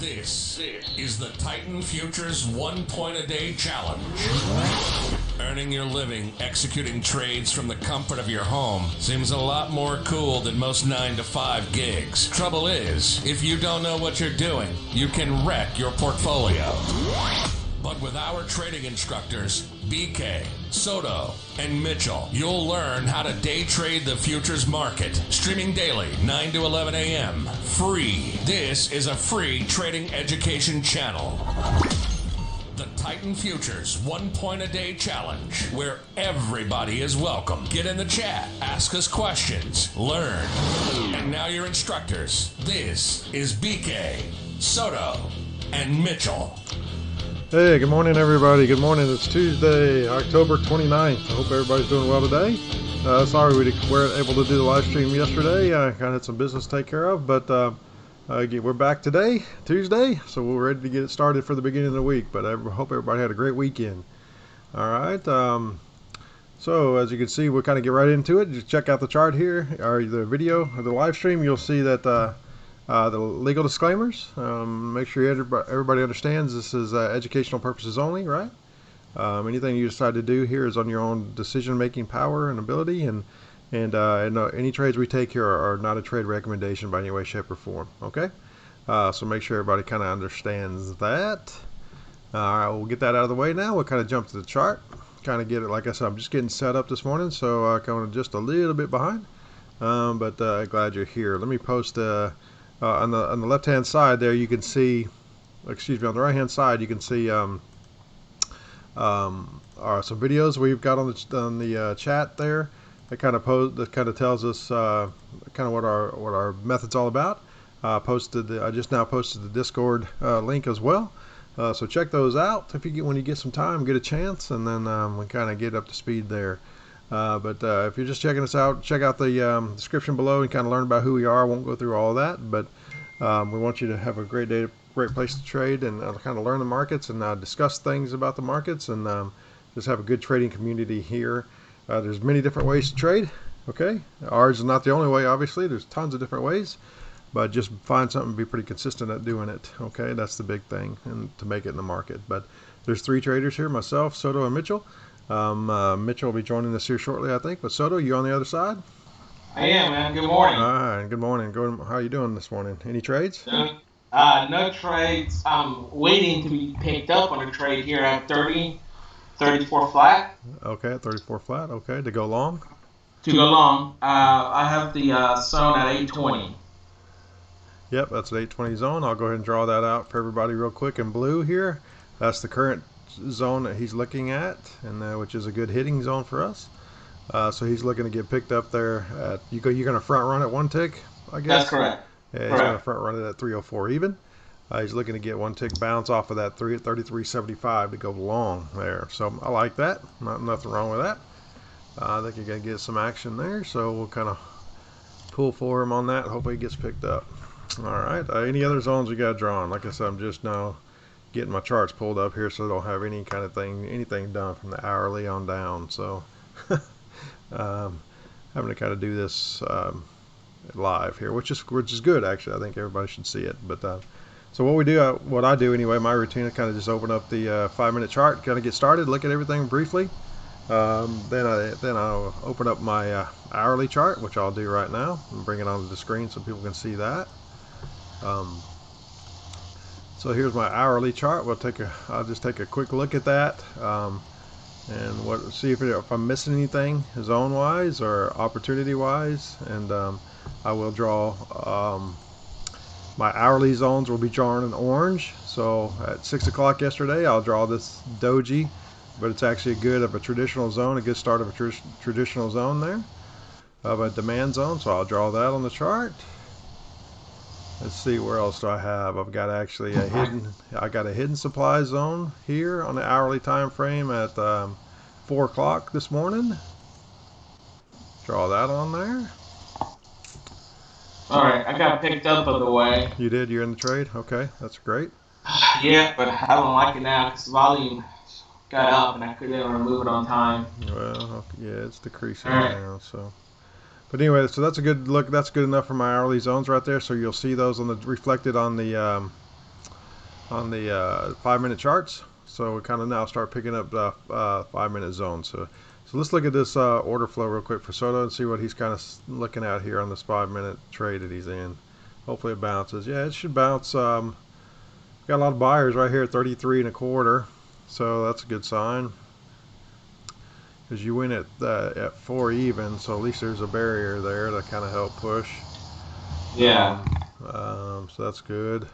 This is the Titan Futures 1 point a day challenge. Earning your living executing trades from the comfort of your home seems a lot more cool than most 9 to 5 gigs. Trouble is, if you don't know what you're doing, you can wreck your portfolio. But with our trading instructors, BK, Soto, and Mitchell, you'll learn how to day trade the futures market. Streaming daily, 9 to 11 a.m. Free. This is a free trading education channel. The Titan Futures 1 point a day challenge, where everybody is welcome. Get in the chat, ask us questions, learn. And now your instructors. This is BK, Soto, and Mitchell. Hey, good morning, everybody. Good morning. It's Tuesday, October 29th. I hope everybody's doing well today. Sorry we weren't able to do the live stream yesterday. I kind of had some business to take care of, but we're back today, Tuesday, so we're ready to get it started for the beginning of the week. But I hope everybody had a great weekend. All right. So as you can see, we'll kind of get right into it. Just check out the chart here, or the video, or the live stream. You'll see that the legal disclaimers. Make sure everybody understands this is educational purposes only, right? Anything you decide to do here is on your own decision-making power and ability, and any trades we take here are not a trade recommendation by any way, shape, or form. Okay, so make sure everybody kind of understands that. All right, we'll get that out of the way now. We'll kind of jump to the chart, kind of get it. Like I said, I'm just getting set up this morning, so kind of just a little bit behind. But glad you're here. Let me post. On the left-hand side there, you can see, excuse me, on the right-hand side, you can see some videos we've got on the chat there. That kind of tells us kind of what our method's all about. I just now posted the Discord link as well. So check those out when you get some time, get a chance, and then we kind of get up to speed there. But if you're just checking us out, check out the description below and kind of learn about who we are. I won't go through all of that, but we want you to have a great day, great place to trade, and kind of learn the markets and discuss things about the markets, and just have a good trading community here. There's many different ways to trade. Okay, ours is not the only way. Obviously, there's tons of different ways, but just find something to be pretty consistent at doing it. Okay, that's the big thing, and to make it in the market. But there's 3 traders here: myself, Soto, and Mitchell. Mitchell will be joining us here shortly, I think. But Soto, you on the other side? I am, man. Good morning. All right, good morning. How you doing this morning? Any trades? No trades. I'm waiting to be picked up on a trade here at 34 flat. Okay, 34 flat. Okay, to go long? To go long. I have the zone at 820. Yep, that's an 820 zone. I'll go ahead and draw that out for everybody real quick in blue here. That's the current zone that he's looking at, and which is a good hitting zone for us. So he's looking to get picked up there at you're going to front run at 1 tick, I guess. That's correct. Yeah, he's going to front run it at 304 even. He's looking to get 1 tick bounce off of that 33.75 to go long there. So I like that. Nothing wrong with that. I think you're going to get some action there. So we'll kind of pull for him on that. Hopefully he gets picked up. All right. Any other zones we got drawn? Like I said, I'm just now getting my charts pulled up here, so I don't have any kind of anything done from the hourly on down. So having to kind of do this live here, which is good actually. I think everybody should see it. But so what I do anyway, my routine is kind of just open up the 5-minute chart, kind of get started, look at everything briefly. Then I'll open up my hourly chart, which I'll do right now, and bring it onto the screen so people can see that. So here's my hourly chart. I'll just take a quick look at that, and see if I'm missing anything zone wise or opportunity wise, and I will draw my hourly zones will be drawn in orange. So at 6 o'clock yesterday, I'll draw this doji, but it's actually a traditional zone, a good start of a traditional zone there, of a demand zone. So I'll draw that on the chart. Let's see, where else do I have? I've got actually I got a hidden supply zone here on the hourly time frame at 4 o'clock this morning. Draw that on there. All right, I got picked up by the way. You did? You're in the trade? Okay, that's great. Yeah, but I don't like it now because volume got up and I couldn't remove it on time. Well, yeah, it's decreasing now, so. But anyway, so that's a good look. That's good enough for my hourly zones right there. So you'll see those reflected on the on the 5-minute charts. So we kind of now start picking up the 5-minute zone. So let's look at this order flow real quick for Soto and see what he's kind of looking at here on this 5-minute trade that he's in. Hopefully it bounces. Yeah, it should bounce. Got a lot of buyers right here at 33.25. So that's a good sign. Because you win at 4 even, so at least there's a barrier there to kind of help push. Yeah. So that's good.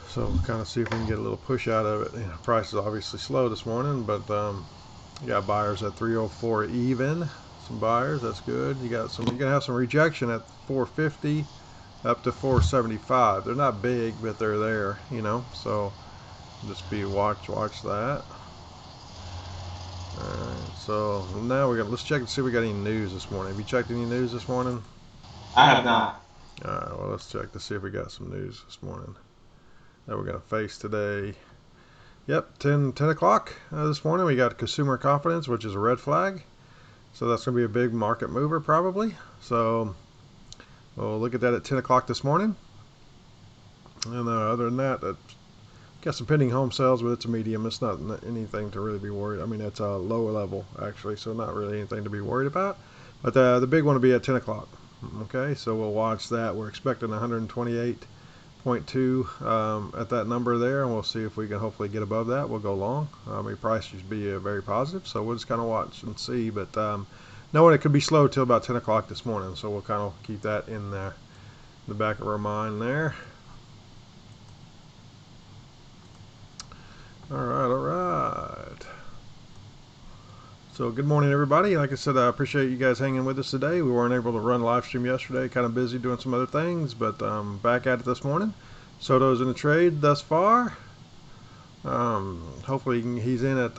So we'll kind of see if we can get a little push out of it. Price is obviously slow this morning, but you got buyers at 304 even. Some buyers, that's good. You're gonna have some rejection at 450 up to 475. They're not big, but they're there, So just watch that. Alright, so now let's check and see if we got any news this morning. Have you checked any news this morning? I have not. Alright, well, let's check to see if we got some news this morning that we're going to face today. Yep, 10 o'clock this morning. We got consumer confidence, which is a red flag. So that's going to be a big market mover probably. So we'll look at that at 10 o'clock this morning. And other than that, got some pending home sales, but it's a medium. It's not anything to really be worried. I mean, it's a lower level, actually, so not really anything to be worried about. But the big one will be at 10 o'clock. Okay, so we'll watch that. We're expecting 128.2 at that number there, and we'll see if we can hopefully get above that. We'll go long. Price should be very positive, so we'll just kind of watch and see. But knowing it could be slow till about 10 o'clock this morning, so we'll kind of keep that in the back of our mind there. All right. So good morning, everybody. Like I said, I appreciate you guys hanging with us today. We weren't able to run live stream yesterday, kind of busy doing some other things, but back at it this morning. Soto's in the trade thus far. Hopefully he's in at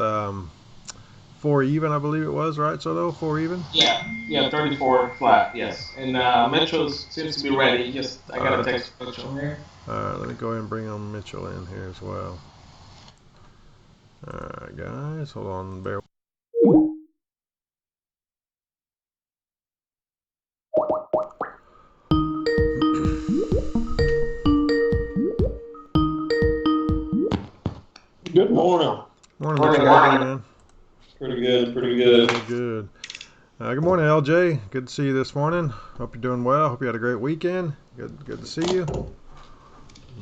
4 even, I believe it was, right, Soto? 4 even? Yeah, 34 flat, yes. And Mitchell seems to be ready. I got a text from Mitchell here. All right, let me go ahead and bring on Mitchell in here as well. Alright guys, hold on, bear. Good morning. Morning, Mitchell. How you doing, man? Pretty good. Good. Good morning, LJ. Good to see you this morning. Hope you're doing well. Hope you had a great weekend. Good to see you.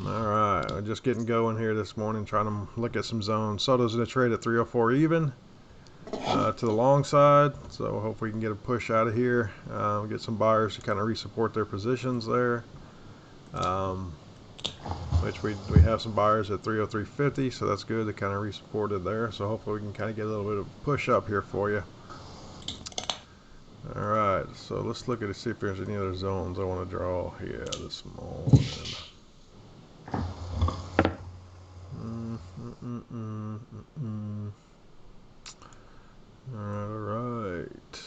Alright, we're just getting going here this morning, trying to look at some zones. Soto's in a trade at 304 even to the long side, so hopefully we can get a push out of here. Get some buyers to kind of re-support their positions there. Which we have some buyers at 303.50, so that's good. They kind of re-supported there, so hopefully we can kind of get a little bit of push up here for you. Alright, so let's look at it, see if there's any other zones I want to draw here this morning. All right.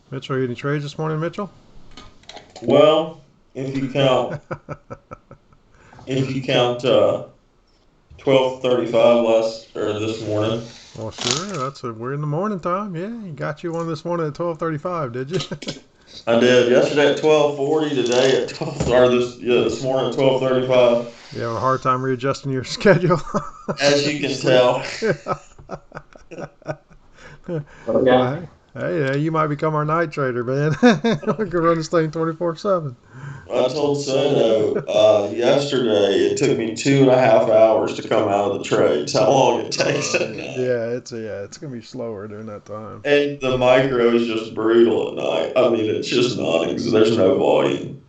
Mitchell, are you any trades this morning, Mitchell? Well, if you count 12:35 this morning. Well, sure. We're in the morning time. Yeah, you got you one this morning at 12:35, did you? I did yesterday at 12:40. Today at 12, or this morning at 12:35. You having a hard time readjusting your schedule? As you can tell. Okay. Hey, you might become our night trader, man. We could run this thing 24/7. I told Soto yesterday it took me 2.5 hours to come out of the trades. How long it takes at night. It's gonna be slower during that time. And the micro is just brutal at night. I mean, it's just not. There's no volume.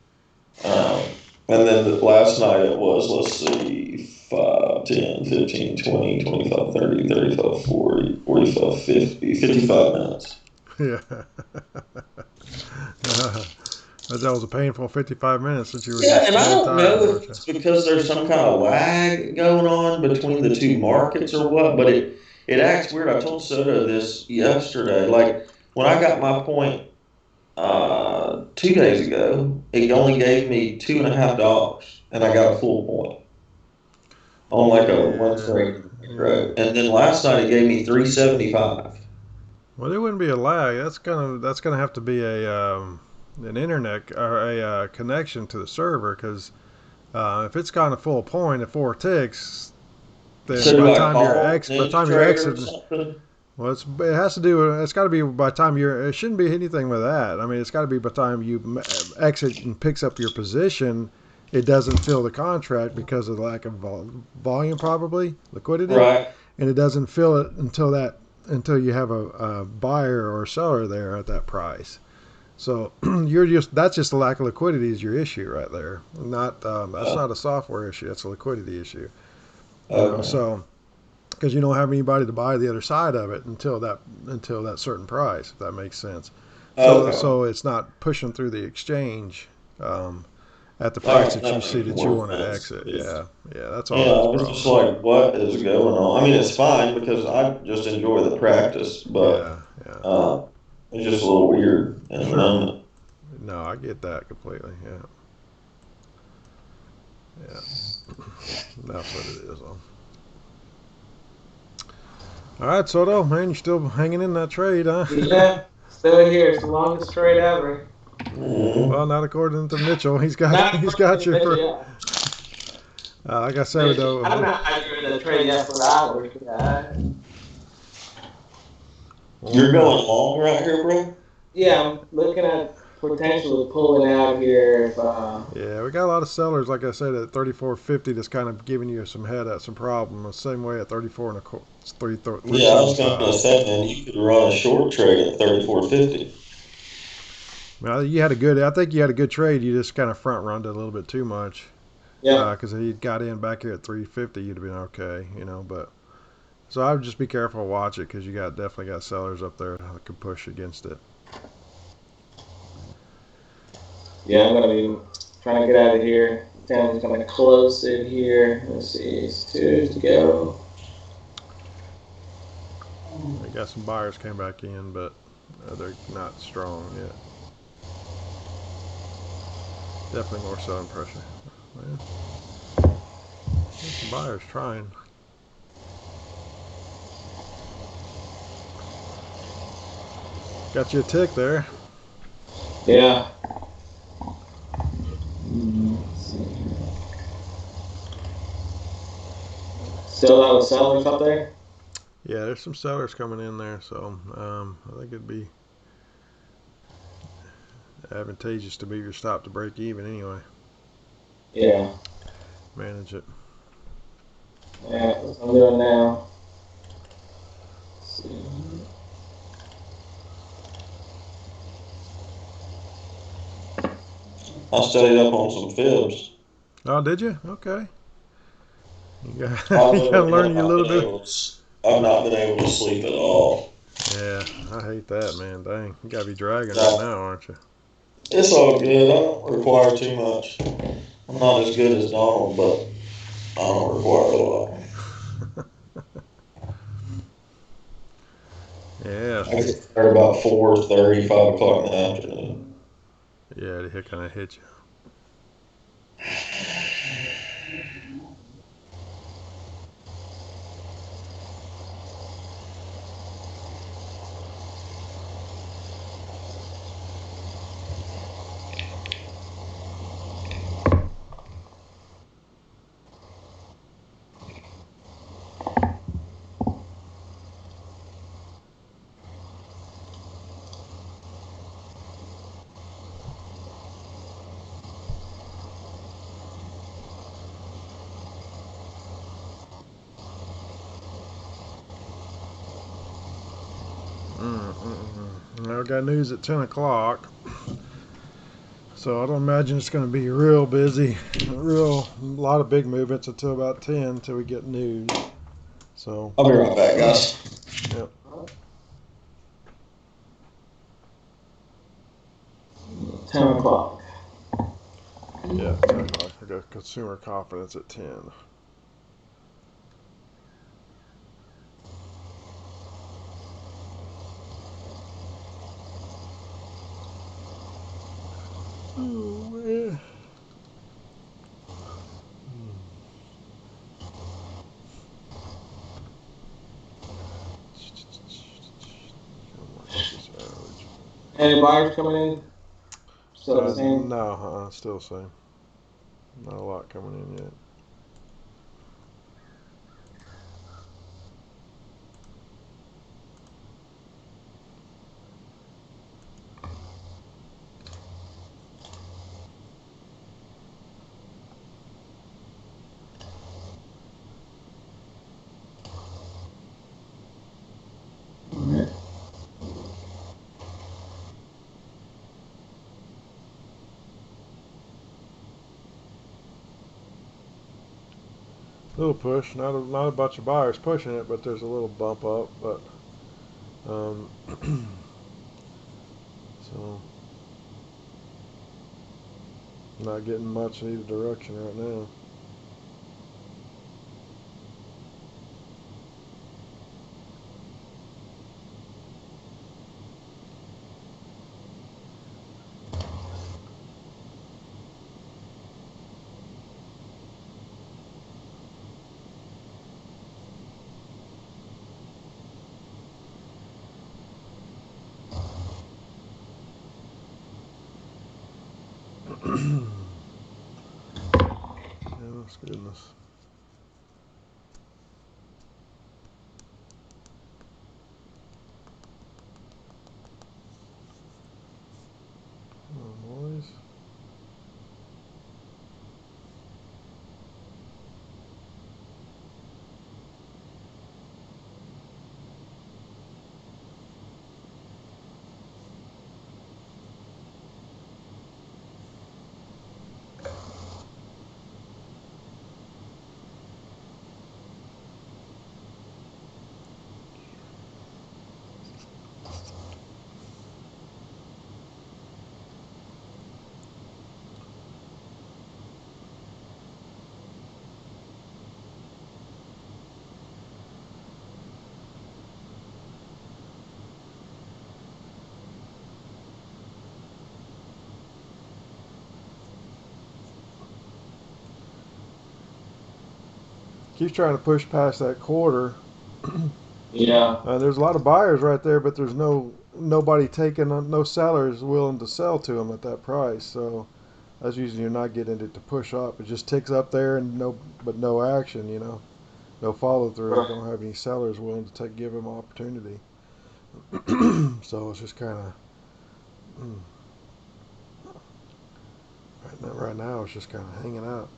And then last night it was, let's see, 5, 10, 15, 20, 25, 30, 35, 40, 45, 50, 55 minutes. Yeah. That was a painful 55 minutes since you were. Yeah, and I don't know if it's because there's some kind of lag going on between the two markets or what, but it acts weird. I told Soto this yesterday. Like, when I got my point 2 days ago, it only gave me $2.50, and I got a full point on like a one trade. Right. And then last night it gave me 375. Well, there wouldn't be a lag. That's gonna have to be a an internet or a connection to the server because if it's gone a full point at 4 ticks, then So by do the I time you're call by the Ninja time you're Trader or exiting, something? well, it has to do. It's got to be by the time you're. It shouldn't be anything with that. I mean, it's got to be by the time you exit and picks up your position. It doesn't fill the contract because of the lack of volume, probably liquidity, Right. and it doesn't fill it until you have a buyer or seller there at that price. So that's just the lack of liquidity is your issue right there. Not that's Uh, not a software issue. That's a liquidity issue. okay. So because you don't have anybody to buy the other side of it until that certain price, if that makes sense. Okay. So it's not pushing through the exchange um, at the All price right. that you That see makes that you more want to sense. exit. Yeah, yeah, that's Yeah, all that's I a was just problem. like, what is going on? I mean, it's fine because I just enjoy the practice, but Yeah, yeah, uh, it's just a little weird in the sure. moment. No, I get that completely. Yeah, yeah, that's what it is. All right, Soto, man, you're still hanging in that trade, huh? Yeah, still here. It's the longest trade ever. Mhm. Well, not according to Mitchell. He's got Not he's according got to you Mitchell, for yeah. like I said Mitchell, I'm though. not accurate in the trade yet for hours. Well, You're going long right here, bro? Yeah, I'm looking at potentially pulling out here if yeah, we got a lot of sellers, like I said, at 34.50 that's kind of giving you some head at some problem. The same way at 34 and a quarter, it's Yeah, I was going to 375. say, man, you could run a short trade at 34.50. Well, you had a good. I think you had a good trade. You just kind of front runned it a little bit too much. yeah. Because if he got in back here at 350, you'd have been okay. But so I would just be careful, watch it, because you definitely got sellers up there that could push against it. Yeah, I'm gonna be trying to get out of here. I'm just gonna close it here. Let's see, it's two to go. I got some buyers came back in, but they're not strong yet. Definitely more selling pressure. Well, there's some buyers trying. Got you a tick there. Yeah. Still a lot of sellers up there. Yeah, there's some sellers coming in there, so I think it'd be advantageous to move your stop to break even anyway. Yeah. Manage it. Yeah, that's what I'm doing now. Let's see. I studied up on some fibs. Oh, did you? Okay. You I got you got to literally learn have your not little been bit. able to. I've not been able to sleep at all. Yeah, I hate that, man. Dang, you gotta be dragging right No, now, aren't you? it's all good. I don't require too much. I'm not as good as Donald, but I don't require a lot. Yeah, I get tired about 4:30, 5 o'clock in the afternoon. yeah, it kind of hit you. I got news at 10 o'clock, so I don't imagine it's going to be real busy. A lot of big movements until about 10 until we get news. So, I'll be right back, guys. yep. 10 o'clock. Yeah, 10 o'clock. I got consumer confidence at 10. Oh, man. Any buyers coming in? Still the same? No, still the same. Not a lot coming in yet. Little push, not a bunch of buyers pushing it, but there's a little bump up. But so not getting much in either direction right now. Yes, goodness. Come on, boys. Keeps trying to push past that quarter. Yeah. There's a lot of buyers right there, but there's nobody taking, no sellers willing to sell to them at that price. So that's usually you're not getting it to push up. It just ticks up there and no action. No follow through. Right. Don't have any sellers willing to give them opportunity. So it's just kind of right now it's just kind of hanging out.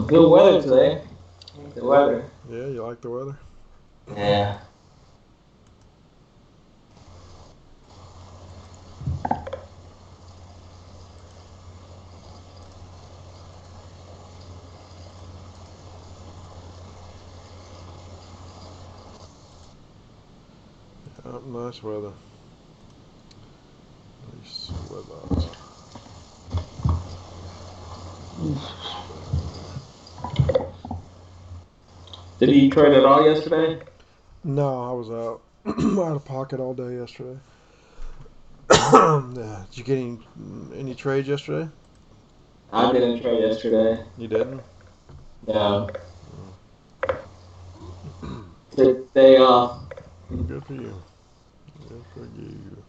Good weather today. Good weather. Yeah, you like the weather? Yeah. Nice weather. Nice weather. Did you trade at all yesterday? No, I was out out of pocket all day yesterday. Yeah. Did you get any trades yesterday? I didn't trade yesterday. You didn't? No. Took day off. Good for you. Good for you.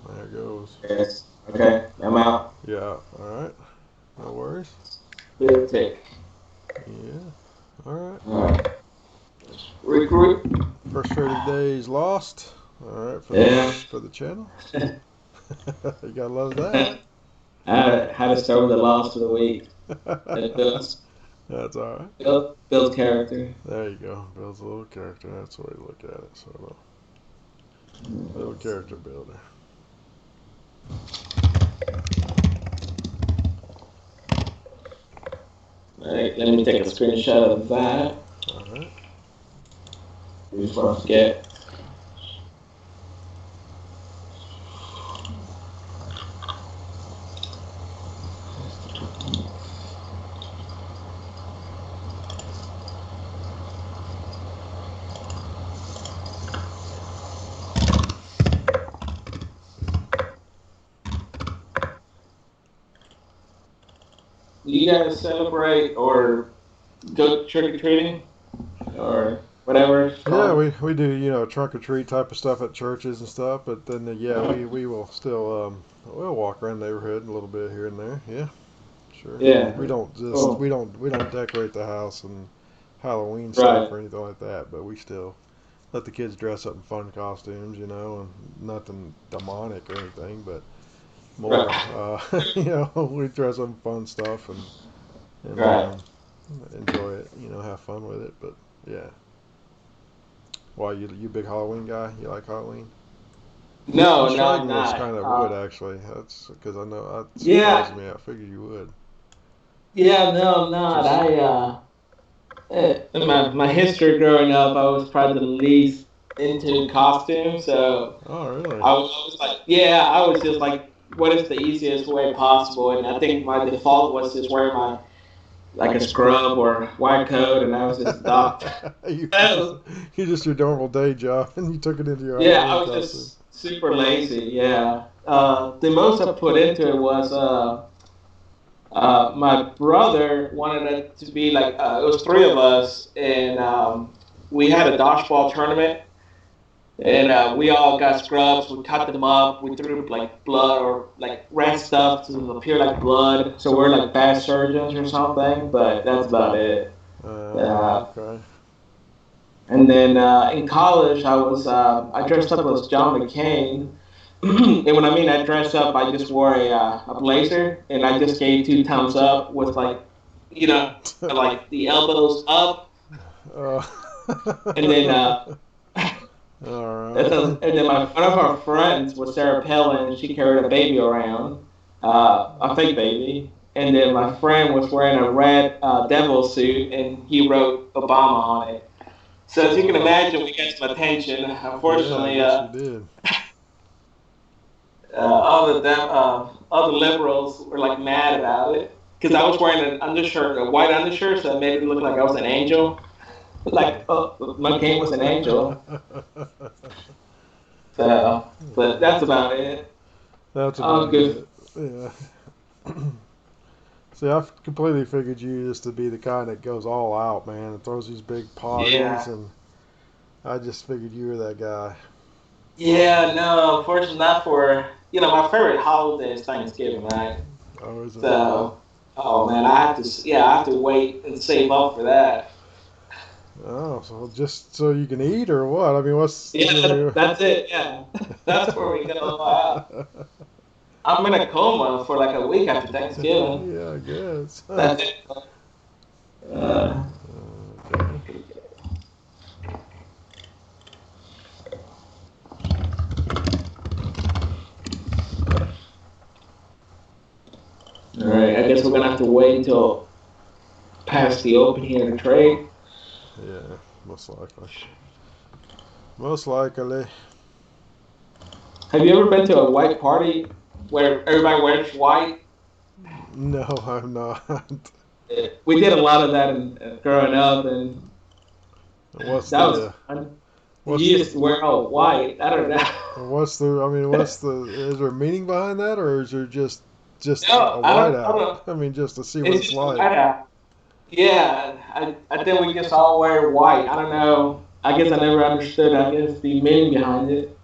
There it goes. Yes. Okay, I'm out. Yeah. All right. No worries. Good take. Yeah. All right. All right. Regroup. First trading days lost. All right for the channel. You gotta love that. I had to start with the loss of the week. It That's all right. builds character. There you go. Builds a little character. That's the way to look at it. So, little character builder. All right, let me take a screenshot of that. All right. We just want to forget. Do you guys celebrate or go trick or treating or whatever it's Yeah, called? we do, trunk or treat type of stuff at churches and stuff, but then, we will still, we'll walk around the neighborhood a little bit here and there. Yeah, sure. Yeah. We don't just, Oh, we don't decorate the house and Halloween stuff right. or anything like that, but we still let the kids dress up in fun costumes, and nothing demonic or anything, but more, Right. we dress up in fun stuff and Right. enjoy it, have fun with it, but yeah. Why, you big Halloween guy? You like Halloween? You No, no, showed I'm me us not. kind of would actually. That's because I know it surprised Yeah, me. I figured you would. yeah, no, I'm not. Just In my history growing up, I was probably the least into costumes, so oh really? I was like, yeah, I was just like, what is the easiest way possible? And I think my default was just wearing my like a scrub or white coat, and I was just adopt. You just your normal day job, and you took it into your Yeah, I Halloween was costume. just super lazy. Yeah. The most I put into it was my brother wanted it to be like it was three of us, and we had a dodgeball tournament, and we all got scrubs. We cut them up. We threw like blood or like red stuff to appear like blood. So we're like bad surgeons or something, but that's about it. Uh, Okay. and then in college, I dressed up as John McCain. And when I mean I dressed up, I just wore a blazer, and I just gave two thumbs up with like, you know, like the elbows up, uh, and then all right. and then one of our friends was Sarah Palin. She carried a baby around, a fake baby, and then my friend was wearing a red devil suit, and he wrote Obama on it. So as you can Wow. imagine, we got some attention. Yeah, I Unfortunately, guess you did. all the liberals were like mad about it because I was wearing an undershirt, a white undershirt, so it made it look like I was an angel. Like, oh, McCain was an angel. So, but that's about it. That's All about good. it. Yeah. See, I completely figured you just to be the kind that goes all out, man, and throws these big parties, Yeah. and I just figured you were that guy. Yeah, no, unfortunately not for, my favorite holiday is Thanksgiving, right? Oh, is it really? So, oh man, I have to wait and save up for that. Oh, so just so you can eat or what? I mean, Yeah, I mean, that's it. Yeah, that's where we go. I'm in a coma for like a week after Thanksgiving. yeah, I guess. That's it. Uh, Okay. all right, I guess we're gonna have to wait until past the open here to trade. Yeah, most likely. Most likely. Have you ever been to a white party where everybody wears white? No, I'm not. We did a lot of that growing up, and What's that was the fun. what's You just wear all white. I don't know. what's the? I mean, is there meaning behind that, or is there just No, a I don't whiteout? know. I mean, just to see what It's it's just a like. white. Yeah, I think we just all wear white. I don't know. I guess I never understood, I guess, the meaning behind it.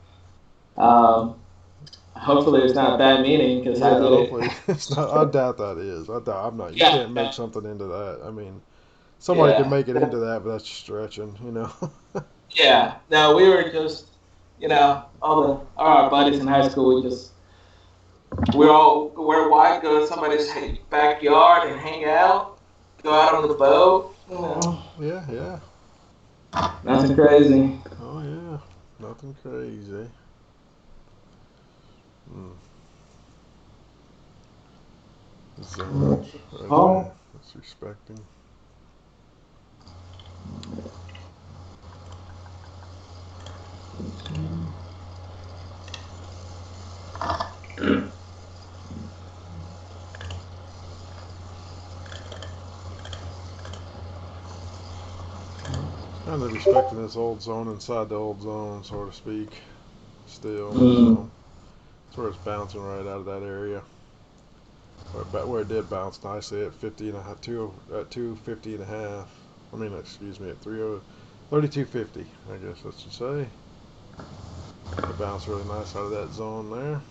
Um, Hopefully it's not a bad meaning because I Yeah, did it. hopefully it's not. I doubt that is. I doubt. I'm not. You Yeah, can't make something into that. I mean, somebody can yeah, make it into that, but that's stretching. yeah. No, we were just, all our buddies in high school. We all wear white, go to somebody's backyard and hang out, go out on the boat. Yeah, yeah. Nothing crazy. Oh yeah. Nothing crazy. Hmm. Zone right there. Home. That's respecting. Kind of respecting this old zone inside the old zone, so to speak. Still, Mm. so that's where it's bouncing right out of that area. Where it did bounce nicely at 50 and a half, 250 and a half. I mean, excuse me, at 32.50, I guess I should say. It bounced really nice out of that zone there.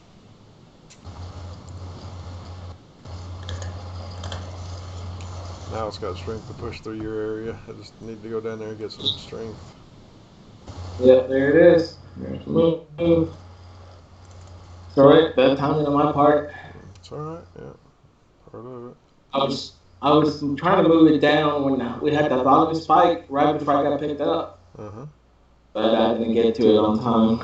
Now it's got strength to push through your area. I just need to go down there and get some strength. Yep, there it is. There's the move. It's alright, bad timing on my part. It's alright, yeah. Part of it. I was trying to move it down when we had that volume spike right before I got picked up, Uh-huh. but I didn't get to it on time.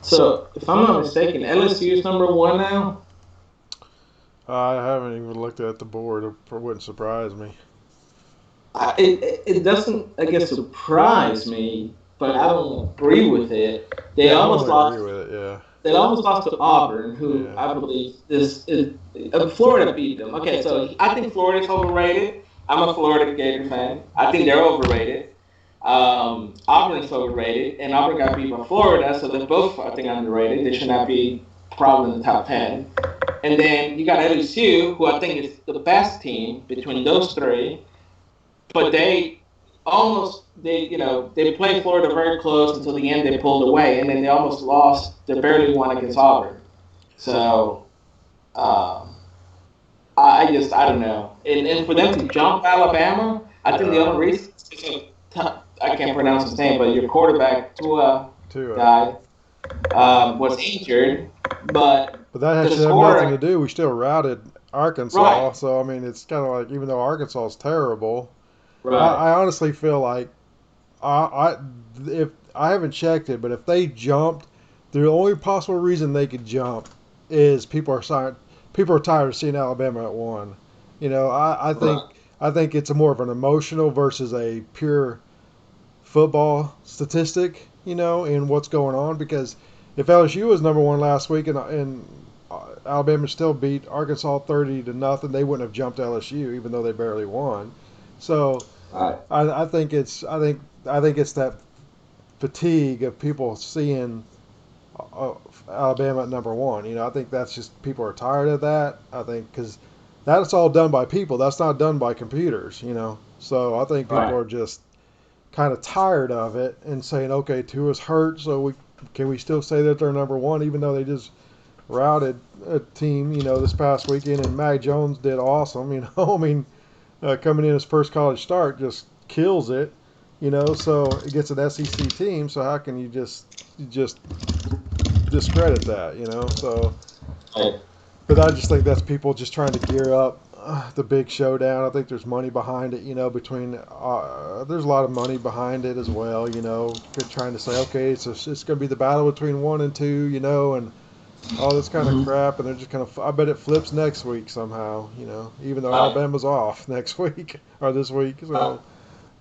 So, if I'm not mistaken, LSU is number one now. I haven't even looked at the board. It wouldn't surprise me. It doesn't, I guess, surprise me, but I don't agree with it. They Yeah, I almost don't lost. agree with it, yeah. They almost lost to Auburn, who Yeah. I believe is Florida beat them. Okay, so I think Florida's overrated. I'm a Florida Gator fan. I think they're overrated. Auburn's overrated, and Auburn got beat by Florida, so they're both, I think, underrated. They should not be probably in the top 10. And then you got LSU, who I think is the best team between those three, but they played Florida very close until the end. They pulled away, and then they almost lost. They barely won against Auburn. So I don't know. And for them to jump Alabama, I think the only reason I can't pronounce his name, but your quarterback Tua guy was injured, but that should have nothing to do. We still routed Arkansas, Right. so I mean, it's kind of like even though Arkansas is terrible, right, I honestly feel like if I haven't checked it, but if they jumped, the only possible reason they could jump is people are tired of seeing Alabama at one. You know, I think it's more of an emotional versus a pure football statistic. You know, in what's going on, because if LSU was number one last week and Alabama still beat Arkansas 30-0, they wouldn't have jumped LSU even though they barely won. So right. I think it's that fatigue of people seeing Alabama at number one. You know, I think that's just people are tired of that. I think because that's all done by people. That's not done by computers. You know, so I think people Right. are just kind of tired of it and saying, okay, Tua's hurt, so can we still say that they're number one even though they just routed a team, you know, this past weekend, and Mac Jones did awesome. You know, I mean, coming in his first college start just kills it. You know, so it gets an SEC team. So how can you just discredit that? You know, so. Right. But I just think that's people just trying to gear up the big showdown. I think there's money behind it. You know, there's a lot of money behind it as well. You know, trying to say, okay, it's going to be the battle between 1 and 2. You know, and all this kind of crap, and they're just kind of. I bet it flips next week somehow. You know, even though Alabama's off next week or this week. So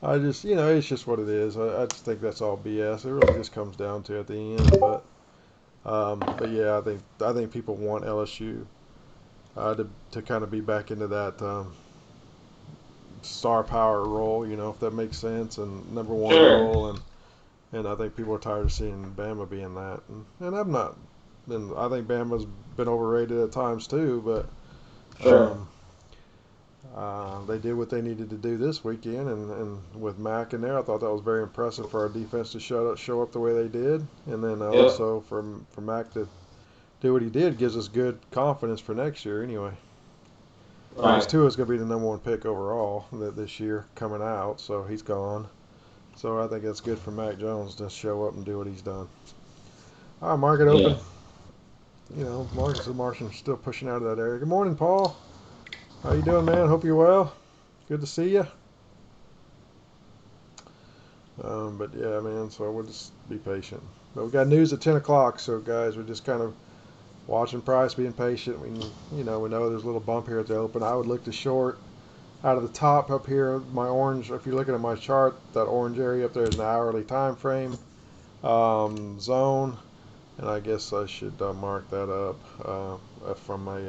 I just, you know, it's just what it is. I just think that's all BS. It really just comes down to at the end. But yeah, I think people want LSU to kind of be back into that star power role. You know, if that makes sense, and number one role, and I think people are tired of seeing Bama being that. And I'm not. And I think Bama's been overrated at times too, but they did what they needed to do this weekend, and with Mac in there, I thought that was very impressive for our defense to show up the way they did, and then also for Mac to do what he did gives us good confidence for next year anyway. Right. Tua's going to be the number one pick overall this year coming out, so he's gone. So I think that's good for Mac Jones to show up and do what he's done. All right, market open. You know, Marcus and Martian still pushing out of that area. Good morning, Paul. How you doing, man? Hope you're well. Good to see you. But yeah, man, so we'll just be patient. But we got news at 10 o'clock, so guys, we're just kind of watching price, being patient. We know there's a little bump here at the open. I would look to short out of the top up here. My orange, if you're looking at my chart, that orange area up there is an hourly time frame zone, and I guess I should mark that up from my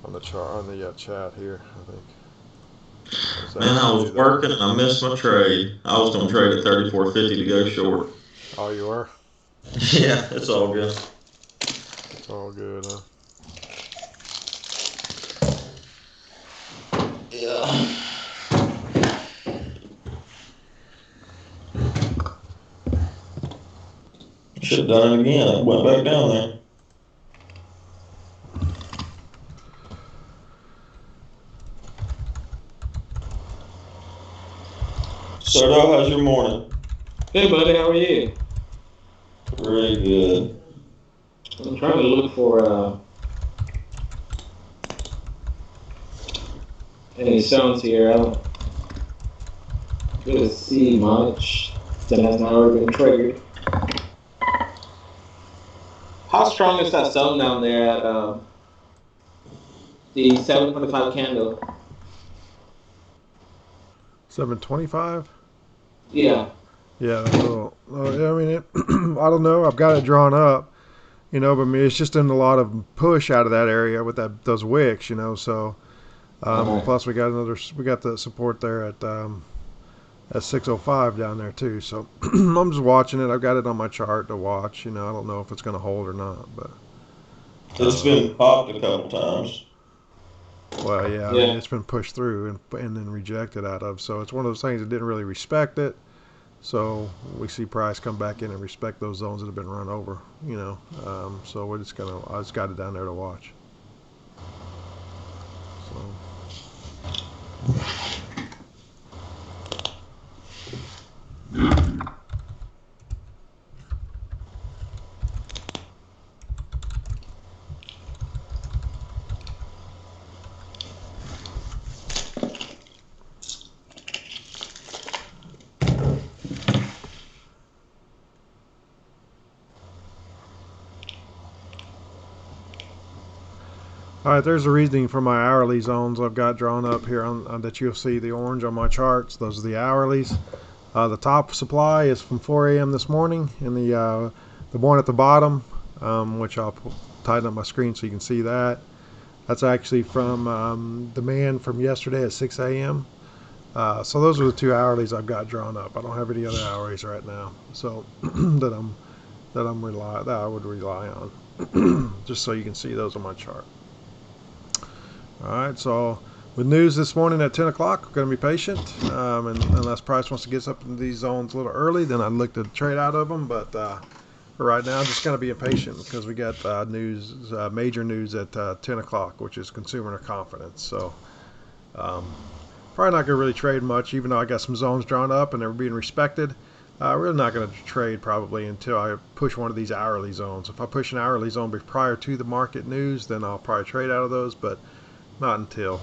on the chart on the chat here. I think. Man, I was working and I missed my trade. I was going to trade at 34.50 to go short. Oh, you are? Yeah, it's all good. It's all good, huh? Yeah. Should have done it again. I went back down there. Soto, how's your morning? Hey, buddy, how are you? Pretty good. I'm trying to look for any zones here. I don't really see much that has not already been triggered. How strong is that zone down there at the 725 candle? 725? Yeah. Yeah, that's a little. I mean, I don't know. I've got it drawn up, but I mean, it's just in a lot of push out of that area with those wicks, So, plus we got the support there at 605 down there too. So I'm just watching it. I've got it on my chart to watch. I don't know if it's going to hold or not, but it's been popped a couple times. Well, yeah, I mean, it's been pushed through and then rejected out of. So it's one of those things that didn't really respect it. So we see price come back in and respect those zones that have been run over, So I just got it down there to watch. So. All right, there's the reasoning for my hourly zones I've got drawn up here on that you'll see the orange on my charts. Those are the hourlies. The top supply is from 4 a.m. this morning, and the one at the bottom, which I'll tighten up my screen so you can see that. That's actually from demand from yesterday at 6 a.m. So those are the two hourlies I've got drawn up. I don't have any other hourlies right now, so that I would rely on, just so you can see those on my chart. All right, so with news this morning at 10 o'clock, we're going to be patient. And unless price wants to get us up into these zones a little early, then I'd look to trade out of them. But for right now, I'm just going to be impatient because we got major news at 10 o'clock, which is consumer confidence. So probably not going to really trade much, even though I got some zones drawn up and they're being respected. Really not going to trade probably until I push one of these hourly zones. If I push an hourly zone prior to the market news, then I'll probably trade out of those, but not until.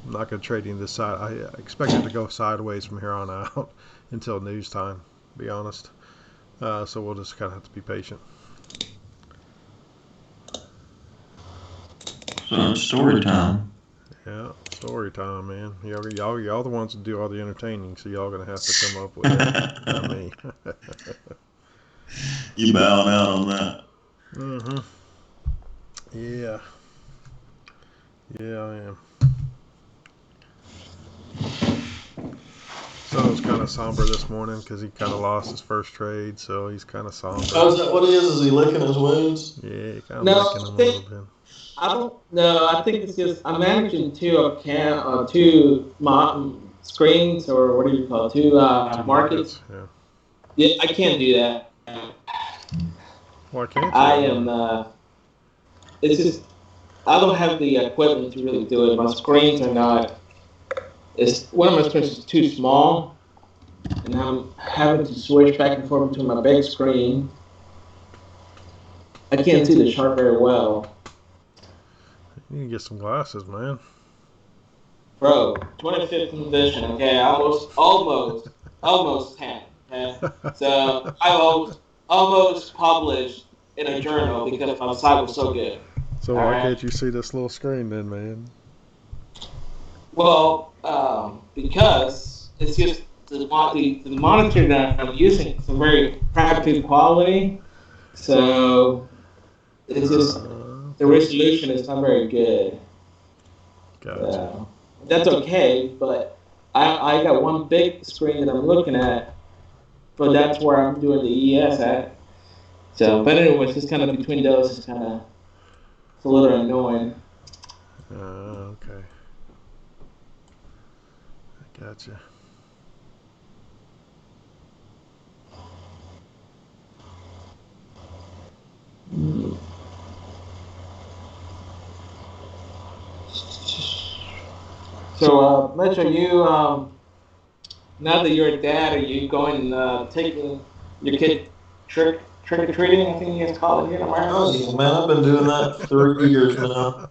I'm not going to trade in this side. I expect it to go sideways from here on out until news time, to be honest. So we'll just kind of have to be patient. So it's story time. Yeah, story time, man. Y'all the ones that do all the entertaining, so y'all going to have to come up with it, not me. You bowing out on that? Mm-hmm. Yeah. Yeah, I am. So it's kind of somber this morning because he kind of lost his first trade, so he's kind of somber. Oh, is that what it is? Is he licking his wounds? Yeah, kind of licking them a little bit. I don't know. I think it's just I'm managing two screens, or what do you call it? Two markets. Yeah, I can't do that. Why can't you? I am. It's just I don't have the equipment to really do it. My screens are not. One of my screens is too small, and I'm having to switch back and forth between my big screen. I can't see the chart very well. You can get some glasses, man. Bro, 2015 vision, okay, almost 10, okay? So I almost published in a journal because my sight was so good. So All why right. can't you see this little screen then, man? Well, because it's just the monitor that I'm using is a very crappy quality, so it's just the resolution is not very good. Gotcha. That's okay, but I got one big screen that I'm looking at, but that's where I'm doing the ES at. So, but anyways, it's kind of between those. It's kind of it's a little annoying. Okay. I gotcha. So, Mitch, are you now that you're a dad, are you going taking your kid trick or treating? I think you guys call it here in America. Oh, yeah, man, I've been doing that for 3 years now.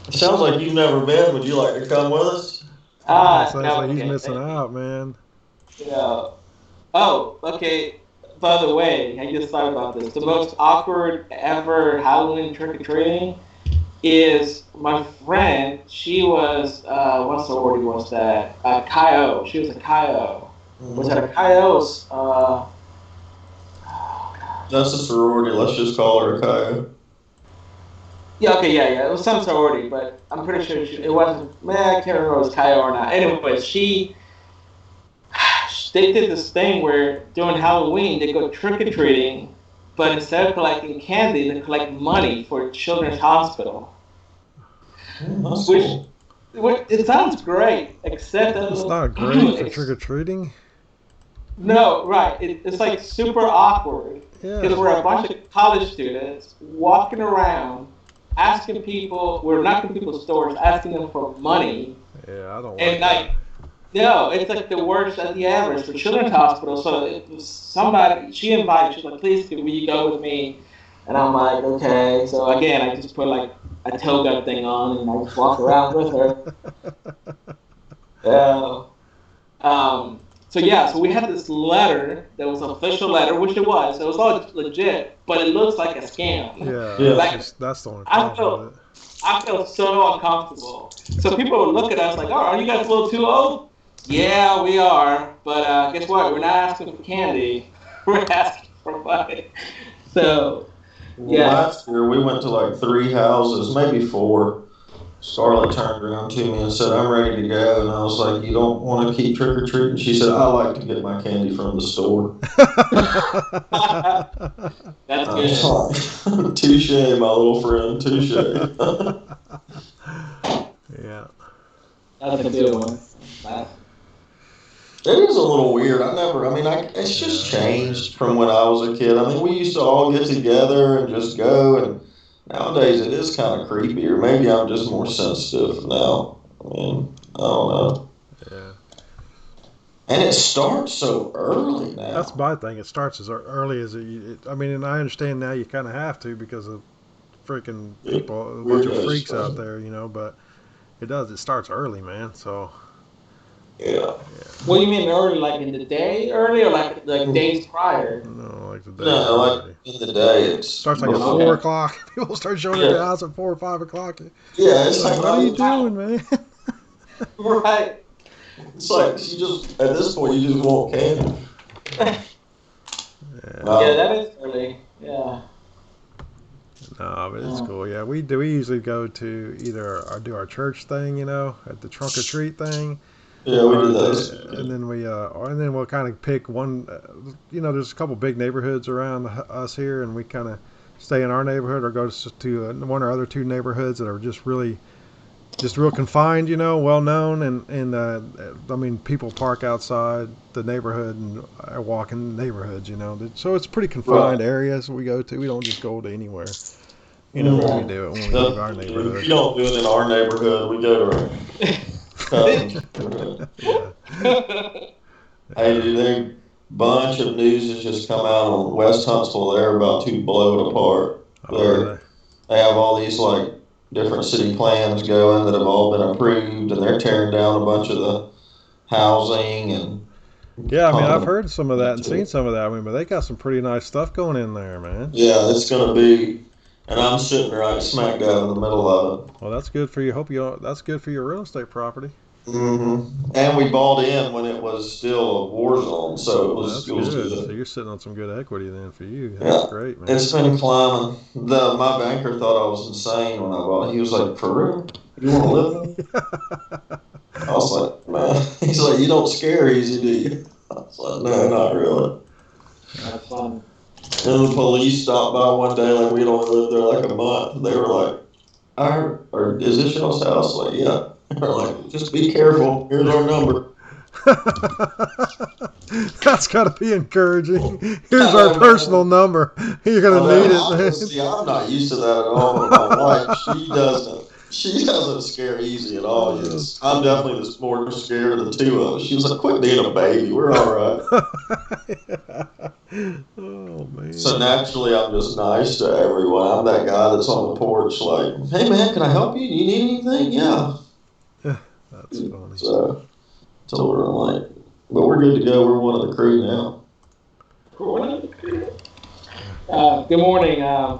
It sounds like you've never been. Would you like to come with us? Sounds No, like he's okay. missing out, man. Yeah. Oh, okay. By the way, I just thought about this. The most awkward ever Halloween trick or treating is my friend. She was what sorority was that? Chi O. She was a Chi O. Was that a Chi O's? That's a sorority. Let's just call her a coyote. Yeah, okay, yeah. It was some sorority, but I'm pretty sure it wasn't. Man, I can't remember if it was Chi O or not. Anyways, they did this thing where during Halloween they go trick or treating, but instead of collecting candy, they collect money for Children's Hospital. That's Which, cool. it sounds great, except that It's not great for trick or treating. No, right. It's like super awkward because Yeah. we're a bunch of college students walking around asking people. We're knocking people's doors, asking them for money, Yeah, I don't like and that. no, it's like the worst at the average for Children's Hospital. So it was somebody she invited. She's like, "Please, will you go with me?" And I'm like, "Okay." So again, I just put like a toga thing on, and I just walk around with her. Uh, so yeah, so we had this letter that was an official letter, which it was. It was all legit, but it looks like a scam. Yeah, Yeah. that's the only I problem with it. I felt so uncomfortable. So people would look at us like, "Oh, are you guys a little too old?" Yeah, we are. But guess what? We're not asking for candy. We're asking for money. So Well, yeah. last year we went to like 3 houses, maybe 4. Scarlett turned around to me and said, "I'm ready to go." And I was like, "You don't want to keep trick or treating?" She said, "I like to get my candy from the store." That's I good. was like, "Touche, my little friend, touche." Yeah. That's a good one. It is a little weird. It's just changed from when I was a kid. I mean, we used to all get together and just go, and nowadays it is kind of creepy, or maybe I'm just more sensitive now. I mean, I don't know. Yeah. And it starts so early now. That's my thing. It starts as early as I mean, and I understand now you kind of have to because of freaking people, a bunch of Weirdos, freaks out man. there, but it does. It starts early, man. So, Yeah. What do you mean early? Like in the day early, or like days prior? like the day No, like early. in the day, it's Starts like at before. 4 o'clock. People start showing up at Yeah. the house at 4 or 5 o'clock. Yeah, it's Like, like what are you not doing, man? Right. It's like you just at this point you just want candy. Yeah. Yeah, that is early. Yeah. No, but it's cool. Yeah, we do. We usually go to either do our church thing, at the trunk or treat thing, Yeah, we or did that. and then we'll kind of pick one. There's a couple big neighborhoods around us here, and we kind of stay in our neighborhood or go to one or other two neighborhoods that are just real confined, well known, and I mean people park outside the neighborhood and walk in the neighborhoods, So it's pretty confined areas we go to. We don't just go to anywhere. When we do it when we leave our neighborhood. We don't do it in our neighborhood. We go to our cousin's neighborhood. Yeah. Hey, dude, a bunch of news has just come out on West Huntsville. They're about to blow it apart. Oh, really? They have all these like different city plans going that have all been approved, and they're tearing down a bunch of the housing, and Yeah, I mean, I've heard some of that and seen some of that. I mean, but they got some pretty nice stuff going in there, man. Yeah, it's gonna be, and I'm sitting right smack dab in the middle of it. Well, that's good for you. That's good for your real estate property. And we bought in when it was still a war zone, so That's it was good. good. So you're sitting on some good equity then for you. That's Yeah, great, man. it's been climbing. My banker thought I was insane when I bought it. He was like, "For real? You want to live there?" I was like, "Man," he's like, "You don't scare easy, do you?" I was like, "No, not really." That's fun. And the police stopped by one day, like we'd only lived there like a month. They were like, or is this y'all's house?" Like, yeah. They're like, "Just be careful. Here's our number." That's got to be encouraging. Here's our personal number. You're gonna need it, man. See, I'm not used to that at all. But my wife, she doesn't. She doesn't scare easy at all. I'm definitely the more scared of the two of us. She was like, "Quit being a baby. We're all right." Oh man. So naturally, I'm just nice to everyone. I'm that guy that's on the porch, like, "Hey man, can I help you? Do you need anything?" Yeah. That's funny. So told her, I'm like, but we're good to go. We're one of the crew now. Good morning. I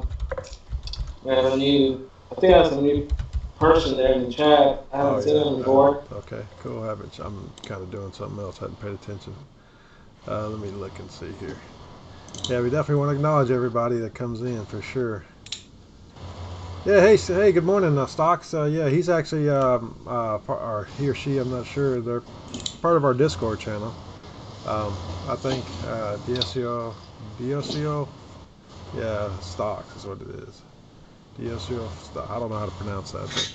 think that's a new person there in the chat. I haven't seen him before. Okay, cool. I'm kind of doing something else. Hadn't paid attention. Let me look and see here. Yeah, we definitely want to acknowledge everybody that comes in for sure. Yeah, hey, good morning, Stocks. Yeah, he's actually, or he or she, I'm not sure. They're part of our Discord channel. I think DSCO, yeah, Stocks is what it is. DSCO, I don't know how to pronounce that, but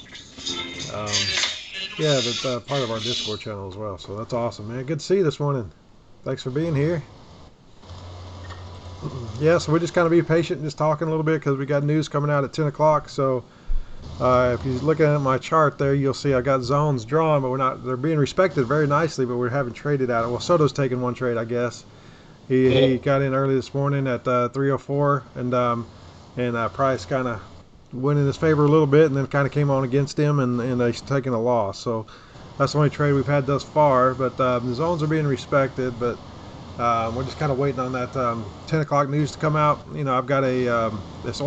yeah, but part of our Discord channel as well. So that's awesome, man. Good to see you this morning. Thanks for being here. Yeah, so we're just kind of be patient and just talking a little bit because we got news coming out at 10 o'clock. So if you're looking at my chart there, you'll see I got zones drawn, but they're being respected very nicely, but we haven't traded out. Well, Soto's taking one trade, I guess. He got in early this morning at 304, and price kind of went in his favor a little bit and then kind of came on against him, and he's taking a loss. So that's the only trade we've had thus far, but the zones are being respected, but we're just kind of waiting on that 10 o'clock news to come out. You know, I've got this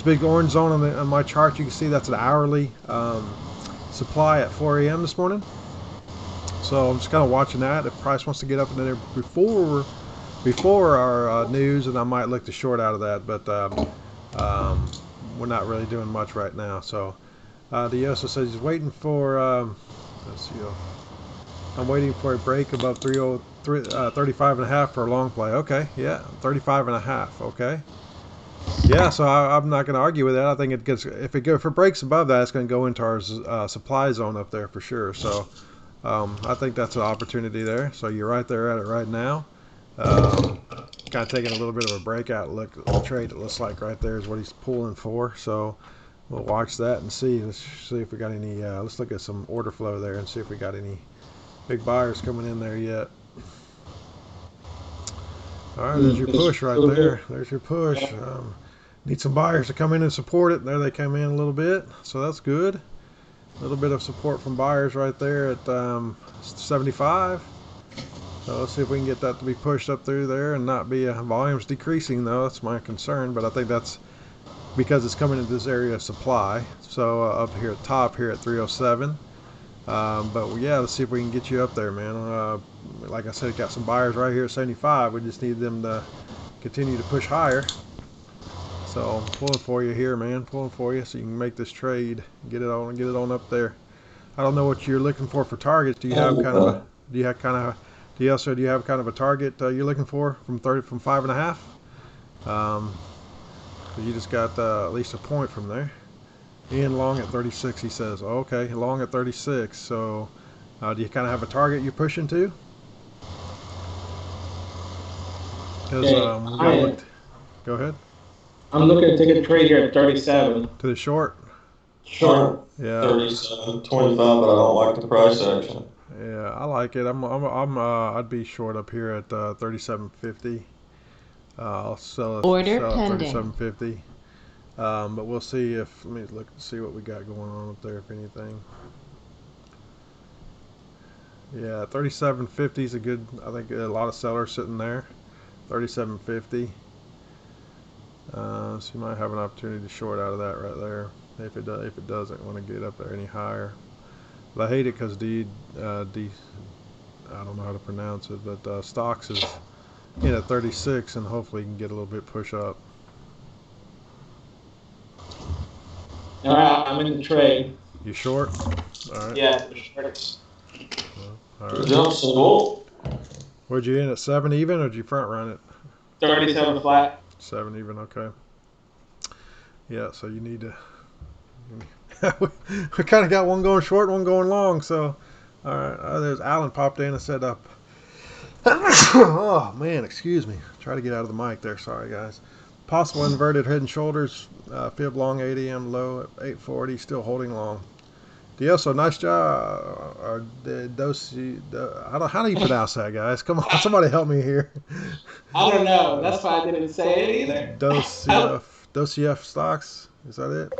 big orange zone on my chart. You can see that's an hourly supply at 4 a.m. this morning. So I'm just kind of watching that. If price wants to get up in there before our news, and I might look to short out of that, but we're not really doing much right now. So the also says he's waiting for let's see. I'm waiting for a break above 35 and a half for a long play. Okay, yeah, 35 and a half. Okay, yeah. So I'm not going to argue with that. I think if it breaks above that, it's going to go into our supply zone up there for sure. So I think that's an opportunity there. So you're right there at it right now. Kind of taking a little bit of a breakout look at the trade. It looks like right there is what he's pulling for. So we'll watch that and see. Let's see if we got any. Let's look at some order flow there and see if we got any big buyers coming in there yet. All right, there's your push right there. There's your push. Need some buyers to come in and support it. There they come in a little bit, so that's good. A little bit of support from buyers right there at 75. So let's see if we can get that to be pushed up through there and not be volumes decreasing though. That's my concern, but I think that's because it's coming into this area of supply. So up here at top here at 307. But yeah, let's see if we can get you up there, man. Like I said, got some buyers right here at 75. We just need them to continue to push higher. So I'm pulling for you here, man. Pulling for you so you can make this trade, get it on up there. I don't know what you're looking for targets. Do you have kind of a do you have kind of a target you're looking for from 5.5? You just got at least a point from there. Ian long at 36, he says. Okay, long at 36. So do you kind of have a target you're pushing to? Because go ahead. I'm looking to take a trade here at 37. To the short? Short. Yeah. 37, 25, but I don't like the price action. Yeah, I like it. I'd be short up here at 37.50. I'll sell it at 37.50. But we'll see let me look and see what we got going on up there, if anything. Yeah, 37.50 is a good. I think a lot of sellers sitting there. 37.50. So you might have an opportunity to short out of that right there if it doesn't want to get up there any higher. But I hate it because I don't know how to pronounce it, but stocks is in at 36, and hopefully you can get a little bit push up. All right, I'm in the trade. You short? All right. Yeah, for sure. All Good right. job, Sybil. Where'd you in at 7 even, or did you front run it? 37 flat. 7 even, okay. Yeah, so you need to. We kind of got one going short, one going long. So, all right. There's Alan popped in and said up. Oh man, excuse me. Try to get out of the mic there. Sorry, guys. Possible inverted head and shoulders. Fib long 8 a.m. low at 8:40. Still holding long. Dioso, nice job. How do you pronounce that, guys? Come on, somebody help me here. I don't know. That's why I didn't say it either. Dosef stocks. Is that it?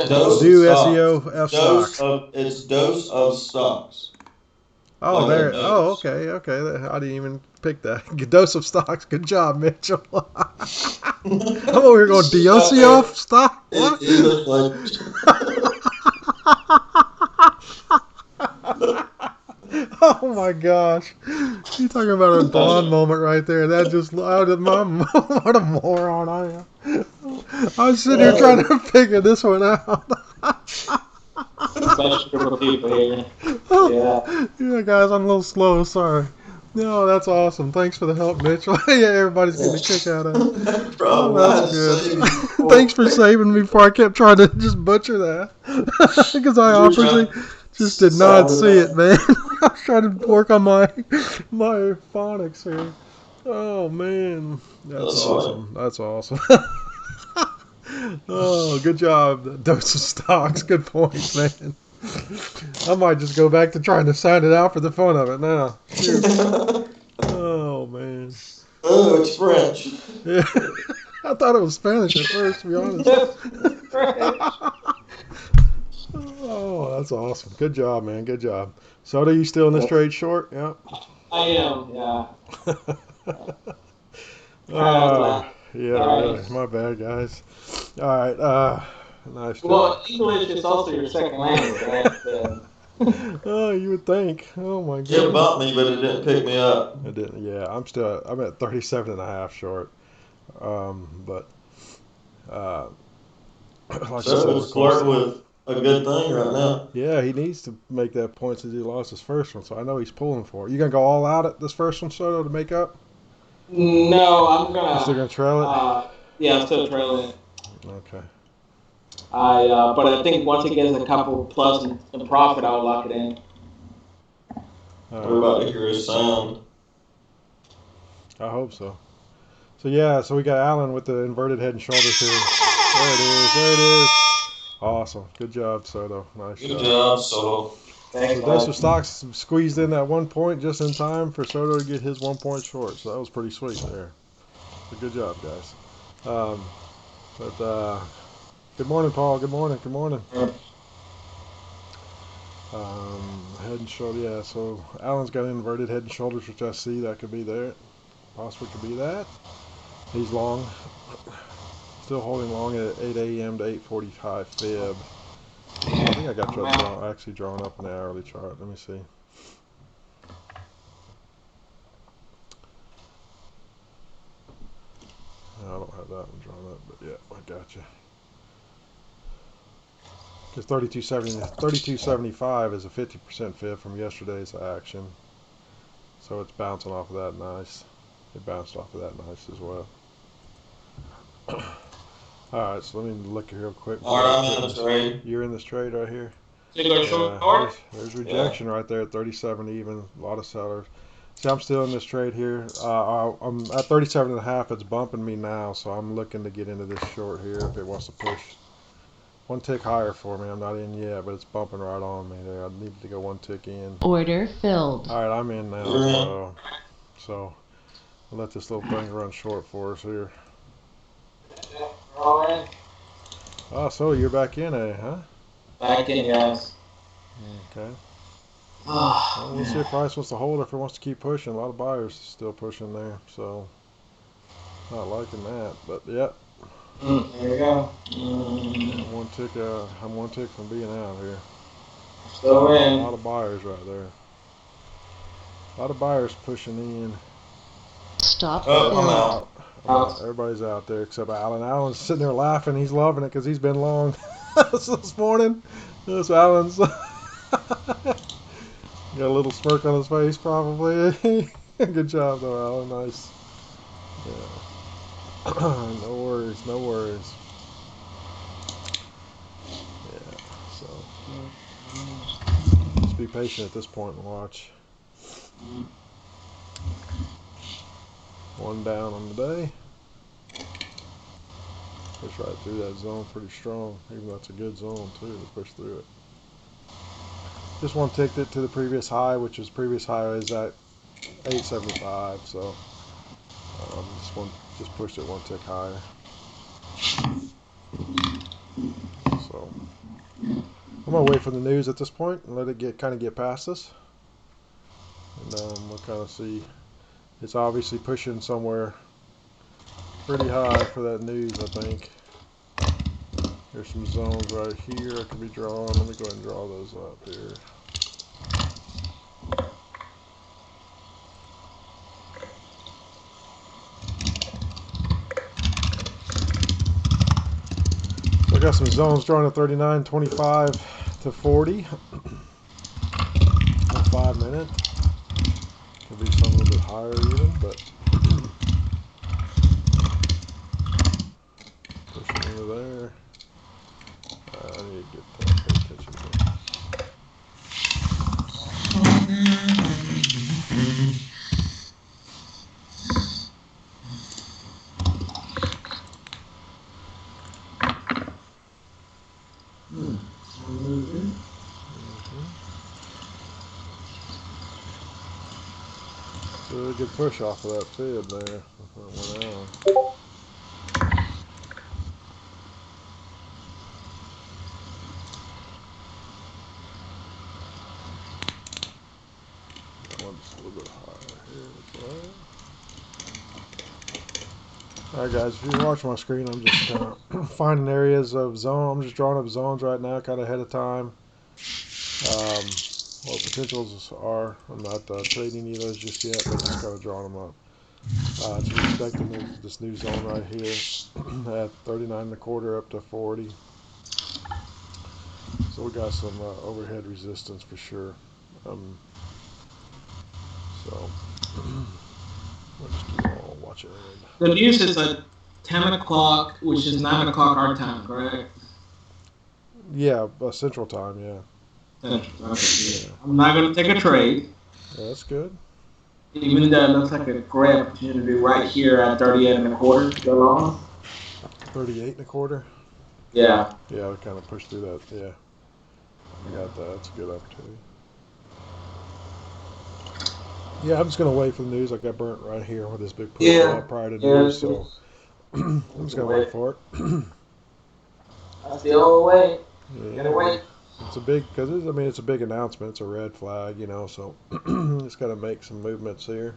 Dose Do of SEO stocks. F Dose stocks. of, it's dose of stocks. Oh, Like there. a Oh, dose. okay. I didn't even pick that. Good dose of stocks. Good job, Mitchell. I'm over here going Diosiof stock. What? He looked like. Oh my gosh! You talking about a blonde moment right there? That just out of my what a moron I am. I was sitting here trying to figure this one out. Special group of people here. Yeah, guys, I'm a little slow. Sorry. No, that's awesome. Thanks for the help, Mitchell. Yeah, everybody's getting a kick out of it. No Oh, problem. I had that's to good. save you before. Thanks for saving me before I kept trying to just butcher that. Because I You're obviously trying- just did not Sound see it it, man. I was trying to work on my phonics here. Oh, man. That's That's awesome. That's awesome. Oh, good job. Dose of stocks. Good points, man. I might just go back to trying to sign it out for the fun of it now. Shoot. Oh, man. Oh, it's French. Yeah. I thought it was Spanish at first, to be honest. Oh, that's awesome. Good job, man. Good job. Soda, you still in this trade short? Yeah. I am, yeah. Yeah, Sorry. really. My bad, guys. All right. Nice job. Well, English is also your second language, right? Oh, you would think. Oh, my It goodness. bumped me, but it didn't pick me up. It didn't. Yeah, I'm at 37.5 short. But like I said, So we're it's flirting close. with a good thing right now. Yeah, he needs to make that point since he lost his first one, so I know he's pulling for it. You gonna go all out at this first one, Soto, to make up? No, I'm You still gonna. gonna trail it? Yeah, I'm still trailing. Okay. But I think once it gets a couple plus in profit, I'll lock it in. We're about to hear a sound. I hope so. So yeah, so we got Alan with the inverted head and shoulders here. There it is. There it is. Awesome. Good job, Soto. Nice Good job. job, Soto. Thanks, So Dose bud. of stocks squeezed in that 1 point just in time for Soto to get his 1 point short. So that was pretty sweet there. So good job, guys. Good morning, Paul. Good morning. Good morning. Head and shoulder. Yeah. So Alan's got inverted head and shoulders, which I see. That could be there. Possibly could be that. He's long. Still holding long at 8 a.m. to 8:45 fib. I think I got that actually drawn up in the hourly chart. Let me see. No, I don't have that one drawn up, but yeah, I got you. Because 3275 is a 50% fib from yesterday's action. So it's bouncing off of that nice. It bounced off of that nice as well. Alright, so let me look here real quick. Alright, I'm in the trade. You're in this trade right here? So you go short? There's rejection right there at 37 even. A lot of sellers. See, I'm still in this trade here. I'm at 37.5. It's bumping me now, so I'm looking to get into this short here if it wants to push one tick higher for me. I'm not in yet, but it's bumping right on me there. I need to go one tick in. Order filled. All right, I'm in now. So I'll let this little thing run short for us here. All right. Oh, so you're back in, huh? Back in, guys. Okay. Well, we'll see Man. if Price wants to hold or if he wants to keep pushing. A lot of buyers still pushing there, so not liking that. But yeah, There you go. I'm one tick from being out here. Still A in. lot of buyers right there. A lot of buyers pushing in. Stop. Oh, I'm Fill. out. I'm out. Everybody's out there except Alan. Alan's sitting there laughing. He's loving it because he's been long this morning. This Alan's got a little smirk on his face, probably. Good job, though, Alan. Nice. Yeah. No worries. No worries. Yeah. So just be patient at this point and watch. One down on the day. Push right through that zone pretty strong. Even though it's a good zone too to push through it. Just one ticked it to the previous high, which is previous high is at 875. So just pushed it one tick higher. So I'm gonna wait for the news at this point and let it kind of get past us, and we'll kind of see. It's obviously pushing somewhere pretty high for that news, I think. There's some zones right here I could be drawing. Let me go ahead and draw those up here. So I got some zones drawn at 39.25 to 40 in 5 minutes. Could be some a little bit higher even, but pushing into there. I need to get that. Pay attention to it. So a good push off of that fib there. Went out. That one's a little bit higher here. Alright guys, if you're watching my screen, I'm just kind of finding areas of zone. I'm just drawing up zones right now, kind of ahead of time. What potentials are. I'm not trading any of those just yet, but just kind of drawing them up. To expecting this new zone right here at 39.25 up to 40. So we got some overhead resistance for sure. So we'll just keep on watching. The news is at 10 o'clock, which is 9 o'clock our time, correct? Yeah, Central Time. Yeah. Central. Okay, yeah. I'm not going to take a trade. Yeah, that's good. Even though it looks like a great opportunity right here at 38.25 go long. 38.25. Yeah. Yeah, I kind of pushed through that. Yeah, I got that. That's a good opportunity. Yeah, I'm just gonna wait for the news. I got burnt right here with this big push prior to news, so I'm just gonna wait for it. That's the old way. Yeah, Gotta wait. it's a big it's a big announcement. It's a red flag, so just gotta make some movements here.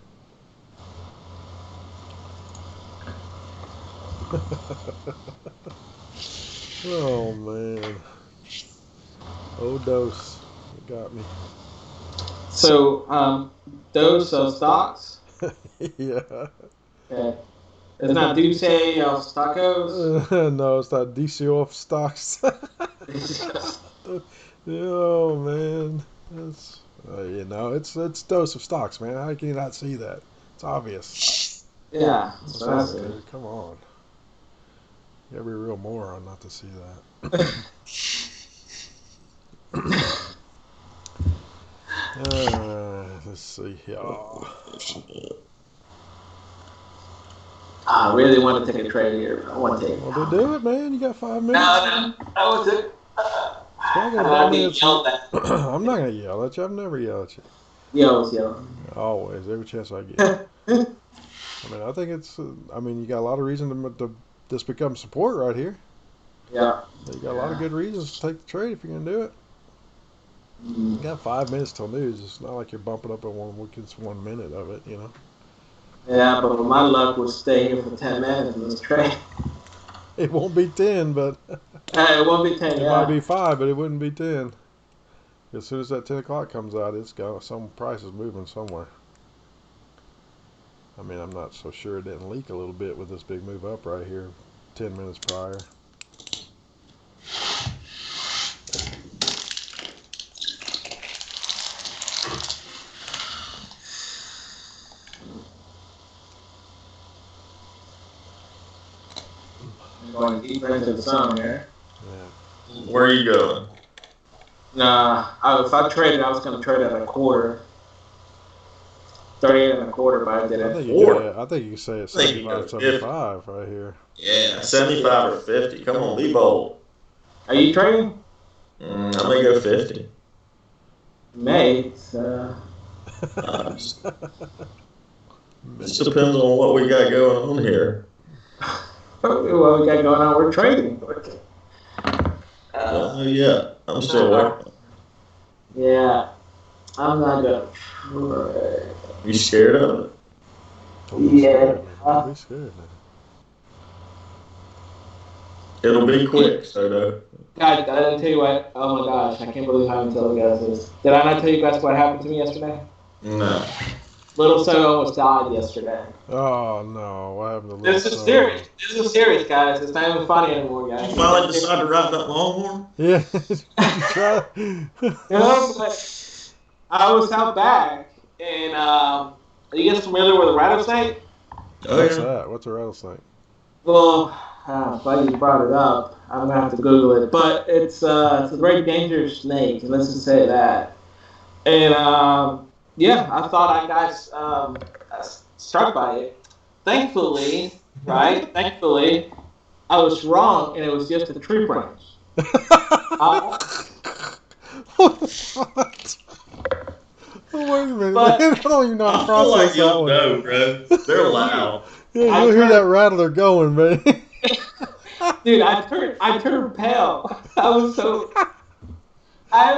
Oh man, dose, it got me. So, those stocks. Yeah. Okay. It's not Duce Stockos. No, it's not DC off stocks. Oh man, that's it's dose of stocks, man. How can you not see that? It's obvious. Yeah. So that's good. Come on, you gotta be a real moron not to see that. Let's see here. I really want to take a trade here. I want to take. Well, do it, man. You got 5 minutes. No, that was it. I'm not gonna yell at you. I've never yelled at you. Yo. Always, every chance I get. I think it's. You got a lot of reason to just become support right here. Yeah. You got a lot of good reasons to take the trade if you're gonna do it. You got 5 minutes till news. It's not like you're bumping up in 1 week. It's 1 minute of it, you know. Yeah, but my luck would stay here for 10 minutes in this train. It won't be 10, but It won't be 10, it might be 5, but it wouldn't be 10. As soon as that 10 o'clock comes out, it's got some price is moving somewhere. I mean, I'm not so sure it didn't leak a little bit with this big move up right here, 10 minutes prior. I'm going deeper into the sun here. Yeah. Where are you going? Nah, if I traded, I was going to trade at a quarter. 38 and a quarter, but I didn't. I think you can say it's I think you 75, go 75 right here. Yeah, 75 or 50. Come on, be bold. Are you trading? I'm going to go 50. May. Just depends on what we got going on here. What we got going on? We're trading. Yeah, I'm still working. Yeah, I'm not good. You scared of it? Don't be Yeah. scared, man. Don't be scared, man. It'll be quick, Soto. Guys, I didn't tell you what. Oh my gosh, I can't believe I haven't told you guys this. Did I not tell you guys what happened to me yesterday? No. Little Soto almost died yesterday. Oh no! What happened to This Little is Soto? serious. This is serious, guys. It's not even funny anymore, guys. You finally decided to ride that Longhorn? Yeah. Try- But I was out back, and are you guys familiar with a rattlesnake? Oh, What's yeah. that? What's a rattlesnake? Well, glad you brought it up. I'm gonna have to Google it, but it's a very dangerous snake. Let's just say that. And yeah, I thought I got struck by it. Thankfully, right? Thankfully, I was wrong, and it was just a tree branch. What? Oh, wait a minute. But- I don't even know how to I feel like process that you'll one. know, bro. They're loud. Yeah, you'll hear that rattler going, man. Dude, I turned pale. I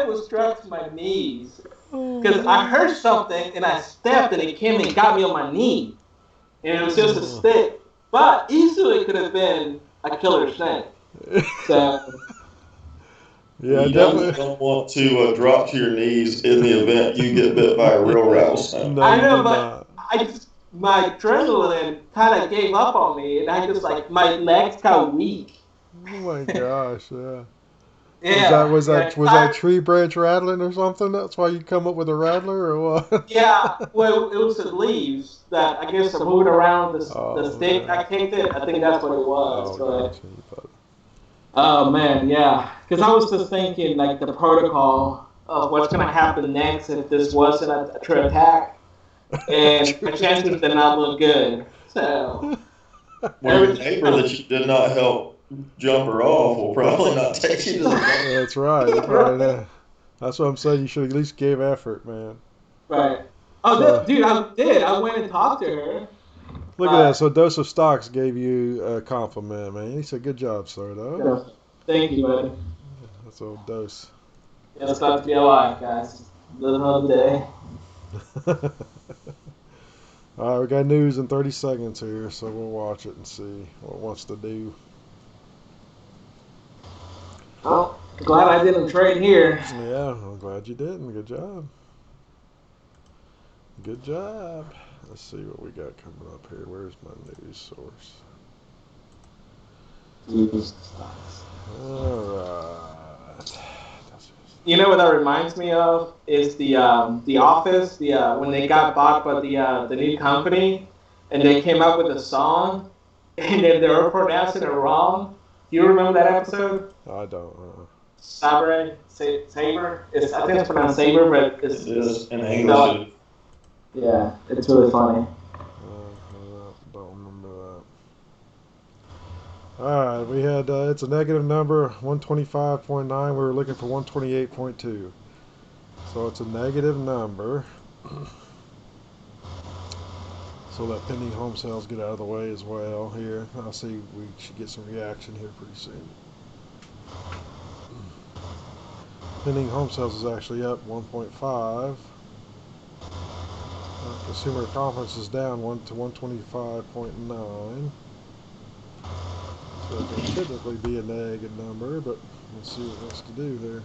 was struck to my knees because I heard something and I stepped and it came and got me on my knee, and it was just a stick, but easily could have been a killer snake. So Yeah, You definitely. don't want to drop to your knees in the event you get bit by a real rattlesnake. No, I you know, did but not. my adrenaline kind of gave up on me, and I just my legs got weak. Oh my gosh, yeah. Yeah, Was that yeah, tree branch rattling or something? That's why you come up with a rattler or what? Yeah, well, it was the leaves that I guess are moving around the Oh, stick. man. I kicked it. I think that's what it was. Oh, But gotcha. You thought- oh man, yeah. Because I was just thinking like the protocol of what's gonna happen next if this wasn't a true attack, and my chances did not look good. So Well, your neighbor that you did not help jump her off will probably not take you to the That's right. That's right. That's what I'm saying. You should at least give effort, man. right. Oh, dude, I did. I went and talked to her. Look at that. So Dose of Stocks gave you a compliment, man. He said, "Good job, sir." Though. Thank you, buddy. That's old Dose. Yeah, it's about to be alive, guys. Live another day. All right, we got news in 30 seconds here, so we'll watch it and see what it wants to do. Well, glad I didn't trade here. Yeah, I'm glad you didn't. Good job. Good job. Let's see what we got coming up here. Where's my news source? All right. You know what that reminds me of is the Office. When they got bought by the new company, and they came up with a song, and then they were pronouncing it wrong. Do you remember that episode? I don't. Sabre, Saber. I think it's pronounced Saber, but It is in English. Yeah, it's really funny. Don't remember that. All right, we had it's a negative number, 125.9. We were looking for 128.2. So it's a negative number. So let pending home sales get out of the way as well here. I'll see we should get some reaction here pretty soon. Pending home sales is actually up 1.5. Consumer confidence is down 1 to 125.9. So it can typically be a negative number, but let's see what it wants to do there.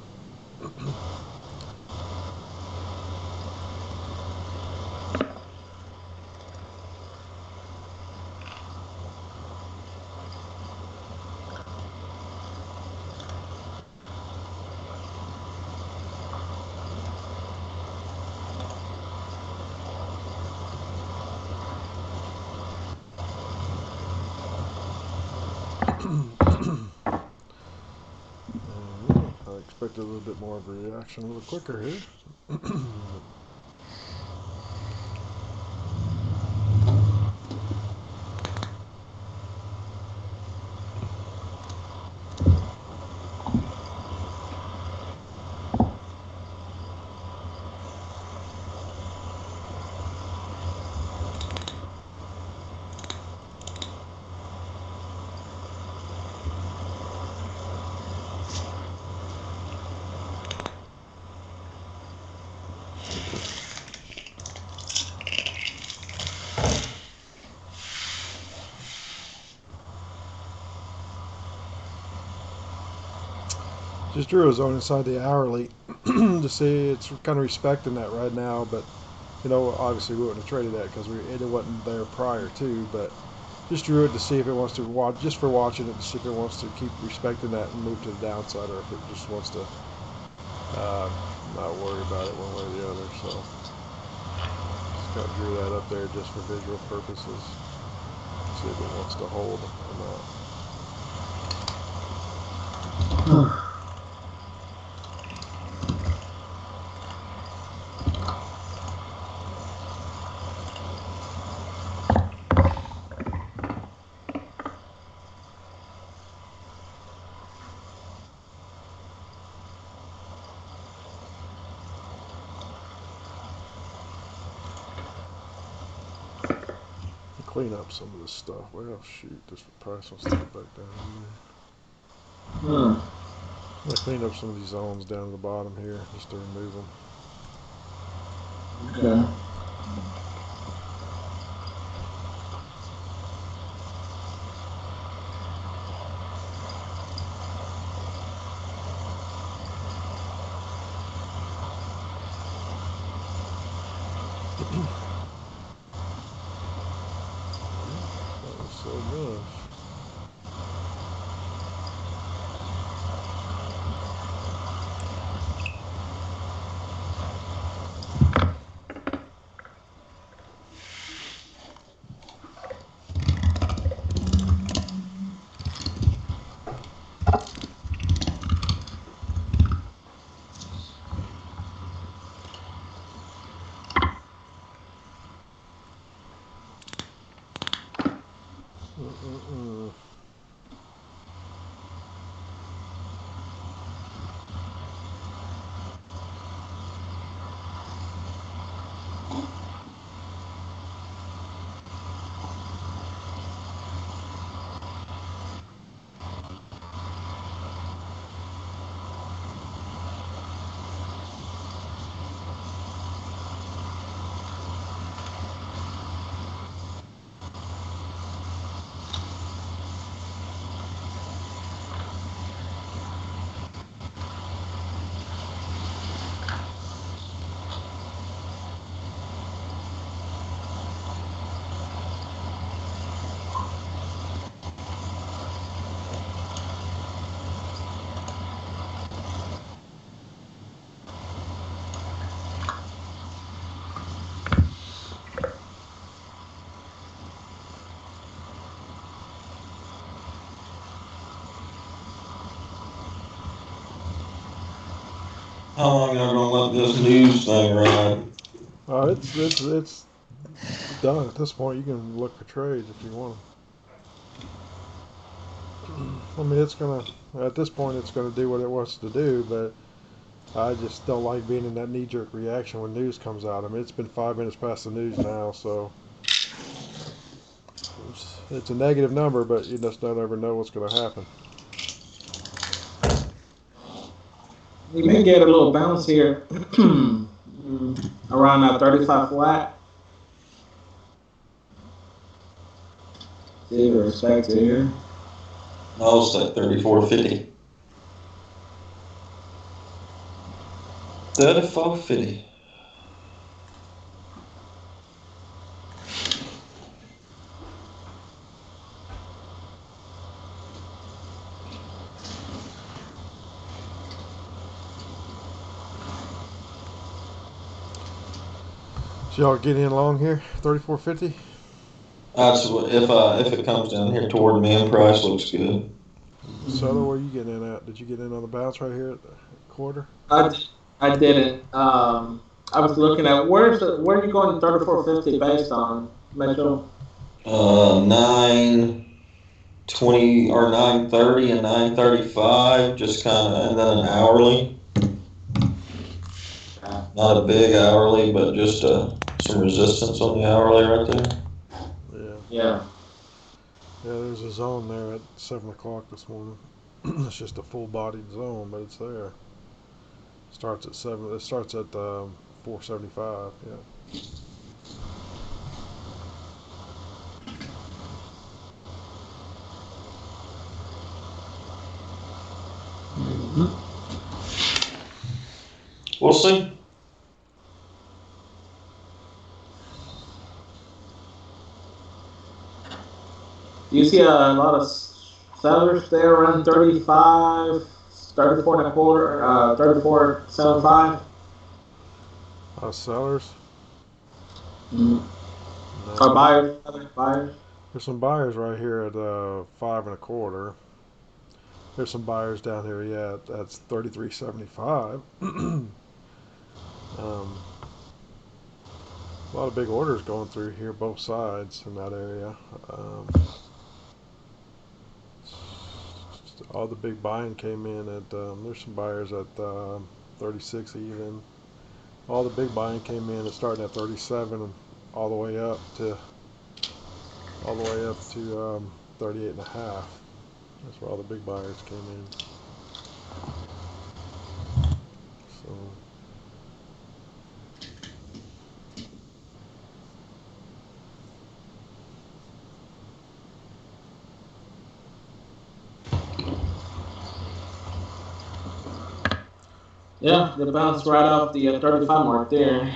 I expected a little bit more of a reaction, a little quicker here. Just drew a zone inside the hourly to see it's kind of respecting that right now, but you know, obviously we wouldn't have traded that because it wasn't there prior to, but just drew it to see if it wants to watch, just for watching it, to see if it wants to keep respecting that and move to the downside, or if it just wants to not worry about it one way or the other. So just kind of drew that up there just for visual purposes, see if it wants to hold or not. Clean up some of this stuff. Well, shoot, this price will stay back down here. I'm gonna clean up some of these zones down at the bottom here, just to remove them. Okay. So much. How long y'all gonna let this news thing run? It's done at this point. You can look for trades if you want. I mean, it's gonna, at this point, it's gonna do what it wants to do, but I just don't like being in that knee-jerk reaction when news comes out. I mean, it's been 5 minutes past the news now, so it's a negative number, but you just don't ever know what's gonna happen. he may get a little bounce here around that 35 flat. See if it respects it here. I'll say 34.50. 34.50. So y'all get in long here, 34.50. That's if it comes down here toward me, and price looks good. Soto, where you getting in at? Did you get in on the bounce right here at the quarter? I didn't. I was looking at where are you going 34.50 based on, Mitchell? 9:20 or 9:30 and 9:35, just kind of, and then an hourly. Not a big hourly, but just some resistance on the hourly right there. Yeah. Yeah, there's a zone there at 7 o'clock this morning. It's just a full-bodied zone, but it's there. Starts at 7. It starts at 475. Yeah. We'll see. You see a lot of sellers there around 35, 34 and a quarter, 34.75. Sellers. No. No. Or buyers, other buyers. There's some buyers right here at 5 and a quarter. There's some buyers down here, yeah, that's 33.75. A lot of big orders going through here, both sides in that area. All the big buying came in at, there's some buyers at 36 even. All the big buying came in at starting at 37 and all the way up to 38 and a half. That's where all the big buyers came in. So. Yeah, they bounced right off the 35 mark there.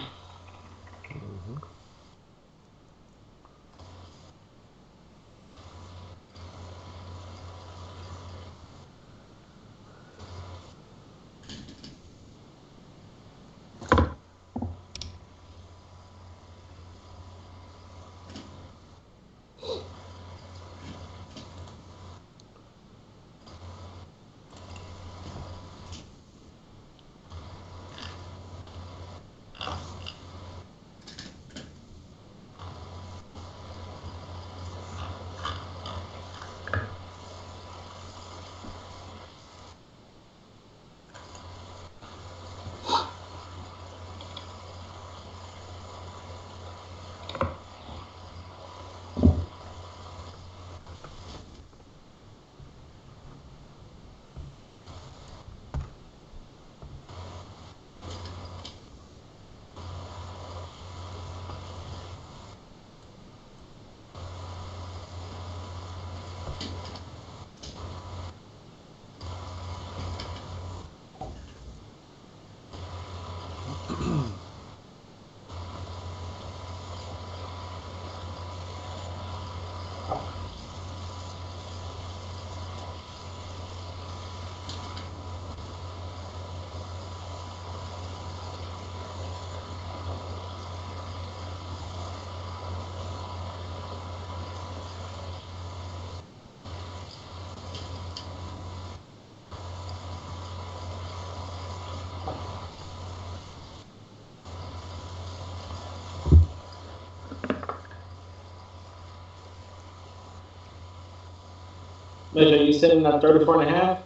Mitchell, you sitting at 34 and a half?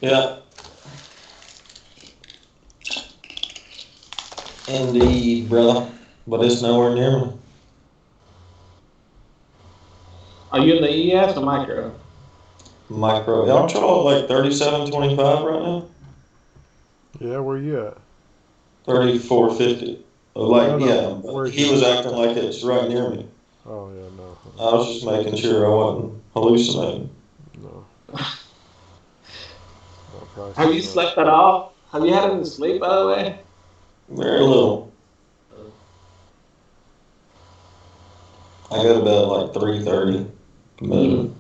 Yeah. Indeed, brother. But it's nowhere near me. Are you in the ES or micro? Micro. Y'all charge like 37.25 right now? Yeah, where you at? 3450. Like, No, no, yeah, where he was acting like it's right near me. Oh, yeah, no. I was just making sure I wasn't hallucinating. No. I'll probably Have you see slept at all? Have you had any sleep, by the way? Very little. I go to bed at like 3:30. Minimum.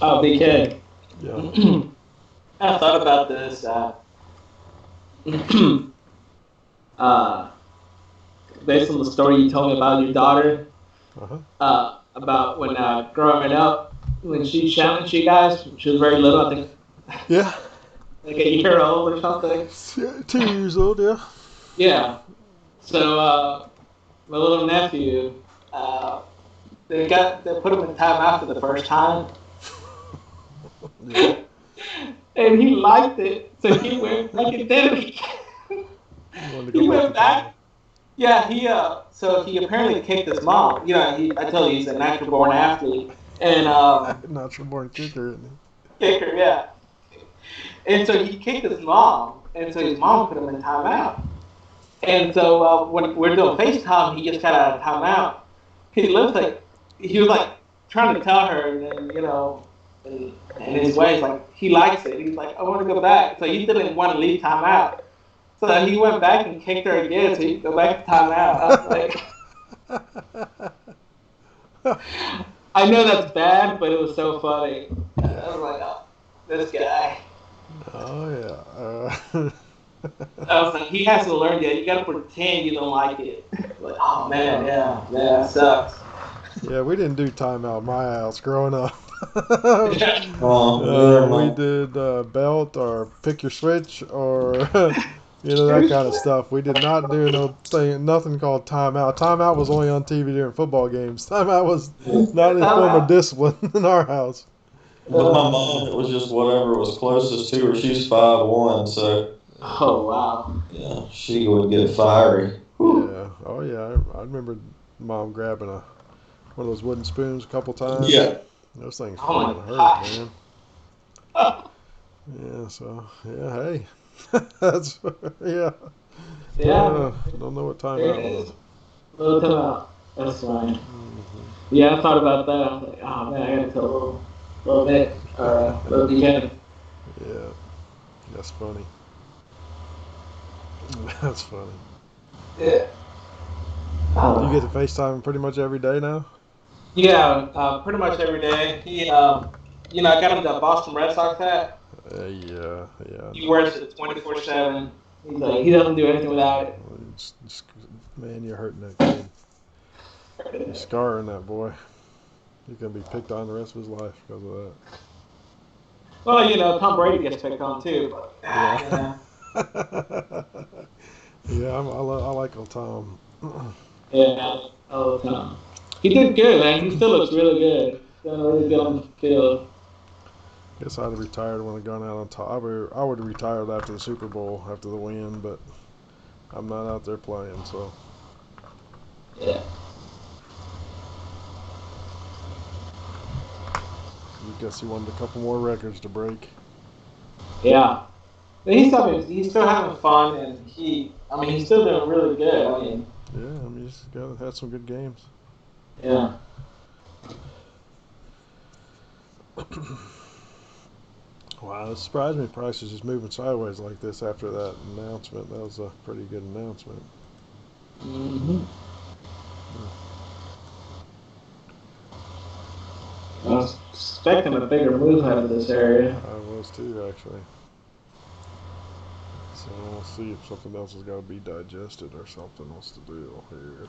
Oh, BK. Yeah. I thought about this. Uh, based on the story you told me about your daughter, about when growing up, when she challenged you guys, she was very little, I think, Yeah. like a year old or something. 2 years old, yeah. Yeah. So my little nephew, they put him in timeout for the first time, Yeah. and he liked it. So he went back and did it. You wanted to He go went back. back. Yeah, so he apparently kicked his mom. You know, I told you he's a natural born athlete, and Natural born kicker, isn't kicker, yeah. And so he kicked his mom, and so his mom put him in timeout. And so when we're doing FaceTime, he just got out of timeout. He was like trying to tell her, and then in his way, it's like he likes it. He's like, I want to go back. So he didn't want to leave timeout. So he went back and kicked her again, so he could go back to timeout. I was like, I know that's bad, but it was so funny. I was like, oh, this guy. Oh, yeah. I was like, he has to learn that. You got to pretend you don't like it. Like, oh man, yeah, that sucks. Yeah, we didn't do timeout at my house growing up. We did belt or pick your switch or that kind of stuff. We did not do nothing called timeout. Timeout was only on TV during football games. Timeout was not a form of discipline in our house. With my mom, it was just whatever was closest to her. She's 5'1", so. Oh wow. Yeah, she would get fiery. Yeah. Oh yeah. I remember Mom grabbing one of those wooden spoons a couple times. Yeah. Those things Oh fucking my hurt, man. Yeah. So yeah. Hey. That's yeah. Yeah. Don't know what timeout was. Little timeout. That's fine. Yeah, I thought about that. I was like, oh man, I gotta tell little Nick or little DK. Yeah. That's funny. That's funny. Yeah. Do you get to FaceTime pretty much every day now? Yeah, pretty much every day. I got him the Boston Red Sox hat. Yeah. He wears it 24/7. He's like, he doesn't do anything without it. Man, you're hurting that kid. You're scarring that boy. He's gonna be picked on the rest of his life because of that. Well, Tom Brady gets picked on too, but Yeah. Yeah, I like old Tom. yeah, all the time. He did good, man. He still looks really good. He's done really good on the field. Guess I'd have retired when I gone out on top. I would have retired after the Super Bowl, after the win, but I'm not out there playing, so. Yeah. I guess he wanted a couple more records to break. Yeah. But he's still having fun, and he's still doing really good. Yeah, he's had some good games. Yeah. Wow, it surprised me Price is just moving sideways like this after that announcement. That was a pretty good announcement. Mm-hmm. I was expecting a bigger move out of this area. I was too, actually. So we'll see if something else has got to be digested or something. What's the deal here?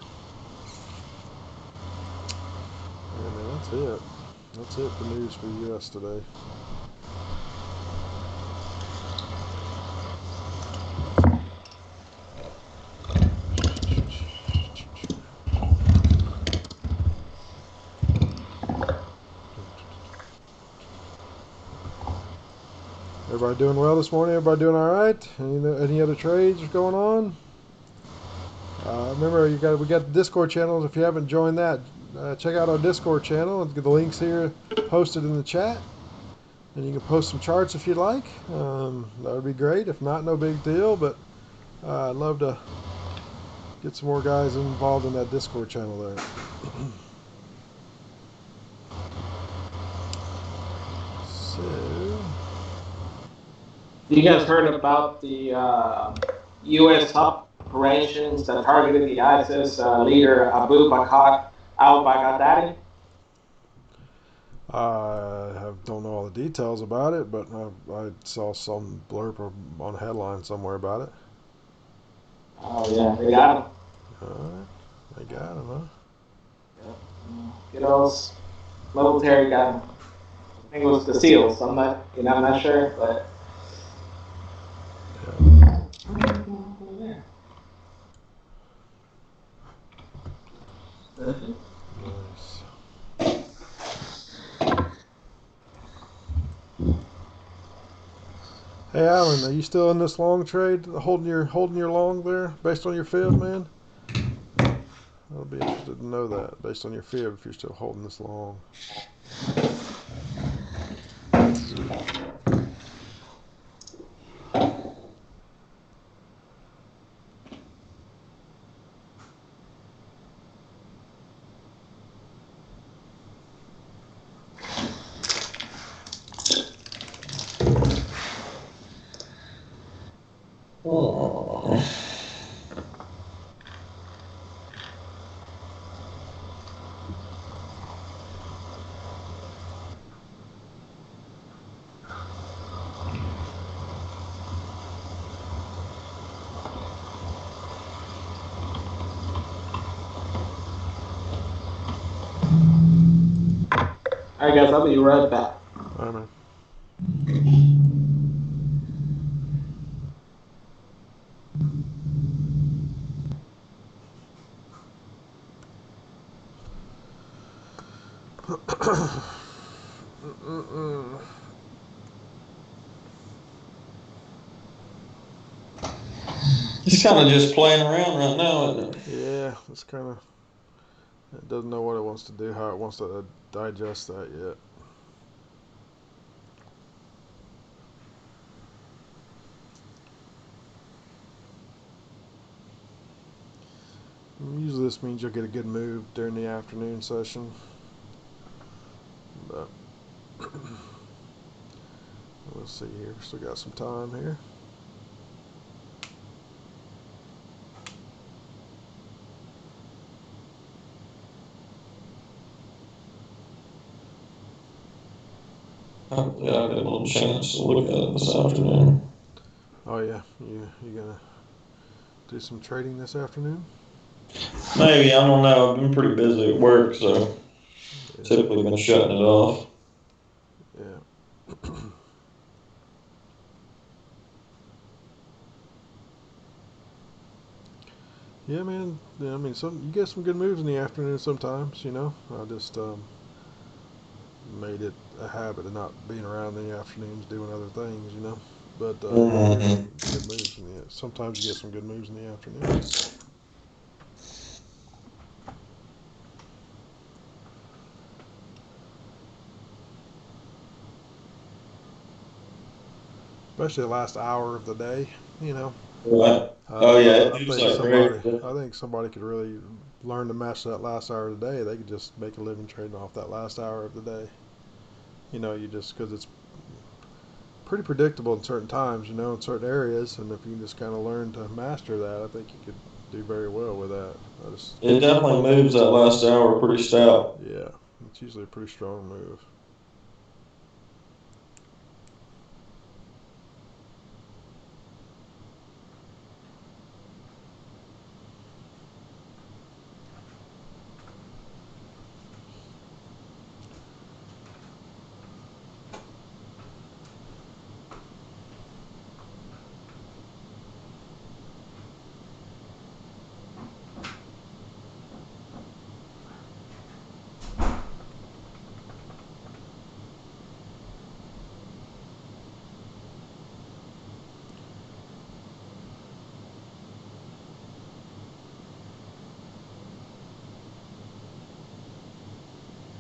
And that's it. That's it for news for the U.S. today. Everybody doing well this morning? Everybody doing all right? Any other trades going on? Remember, we got the Discord channels. If you haven't joined that, check out our Discord channel. Get the links here posted in the chat, and you can post some charts if you'd like. That would be great. If not, no big deal. But I'd love to get some more guys involved in that Discord channel there. So. You guys heard about the U.S. operations that targeted the ISIS leader Abu Bakr al-Baghdadi? I don't know all the details about it, but I saw some blurb on a headline somewhere about it. Oh, yeah, they got him. All right, they got him, huh? Yep. Good old military got him. I think it was the SEALs. I'm not sure, but. Nice. Hey Alan, are you still in this long trade, holding your long there, based on your fib, man? I'll be interested to know that, based on your fib, if you're still holding this long. Oh. All right, guys, I'll be right back. All right, man. It's kind of just playing around right now, isn't it? Yeah, it's kind of. It doesn't know what it wants to do, how it wants to digest that yet. Usually this means you'll get a good move during the afternoon session. But we'll see here. Still got some time here. Yeah, I got a little chance to look at it this afternoon. Oh yeah, you gonna do some trading this afternoon? Maybe, I don't know. I've been pretty busy at work, so Yeah. typically been shutting it off. Yeah. Yeah, man. Yeah, I mean, you get some good moves in the afternoon sometimes. I just made it a habit of not being around in the afternoons doing other things. But yeah, Mm-hmm. good moves sometimes you get some good moves in the afternoon. Especially the last hour of the day. You know, Right. Oh yeah, it I moves think like crazy. somebody could really learn to master that last hour of the day. They could just make a living trading off that last hour of the day. You just because it's pretty predictable in certain times, in certain areas, and if you can just kind of learn to master that, I think you could do very well with that. It definitely moves that last hour pretty stout. Yeah, it's usually a pretty strong move.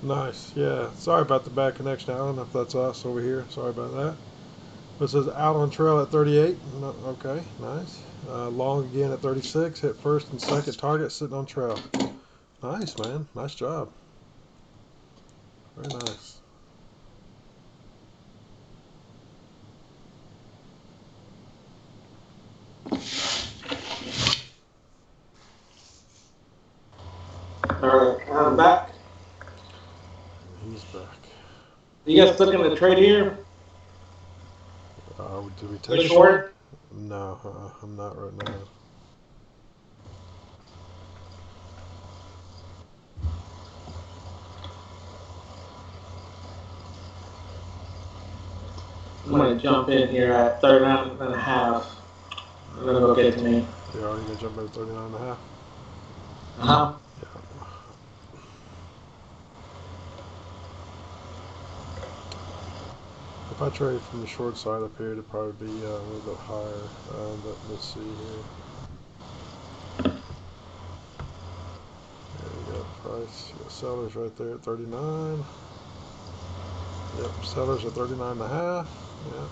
Nice. Yeah. Sorry about the bad connection, Alan. If that's us over here, sorry about that. This says out on trail at 38. No, okay, nice. Long again at 36. Hit first and second target sitting on trail. Nice, man. Nice job. Very nice. Alright, I'm back. He's back. You guys looking to trade here? Did we Go take a short? short? No, I'm not right now. I'm gonna jump in here at 39 and a half. And then it'll get to me. You're already gonna jump in at 39 and a half. Uh-huh. Yeah. If I trade from the short side up here, it'd probably be a little bit higher. But let's see here. There you go, price. You got sellers right there at 39. Yep, sellers at 39 and a half. Yeah.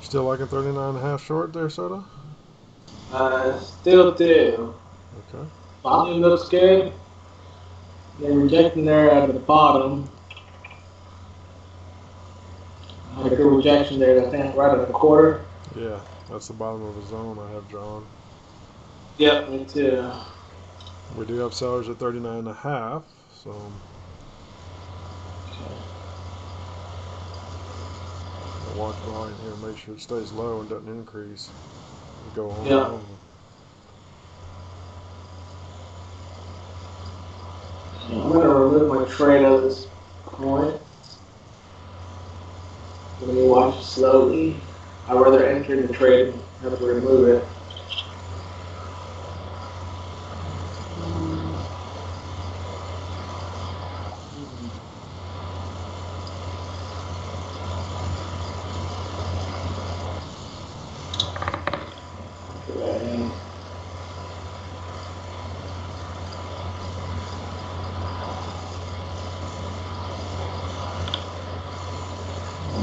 Still liking 39 and a half short there, Soda? Still do. Okay. Volume looks good. They're rejecting there at the bottom. Like a good rejection there, I think, right at the quarter. Yeah, that's the bottom of the zone I have drawn. Yep, me too. We do have sellers at 39 and a half, so I'll watch volume here, make sure it stays low and doesn't increase. Go on. Yeah. I'm gonna remove my trade at this point. Let me watch it slowly. I'd rather enter the trade than have to remove it.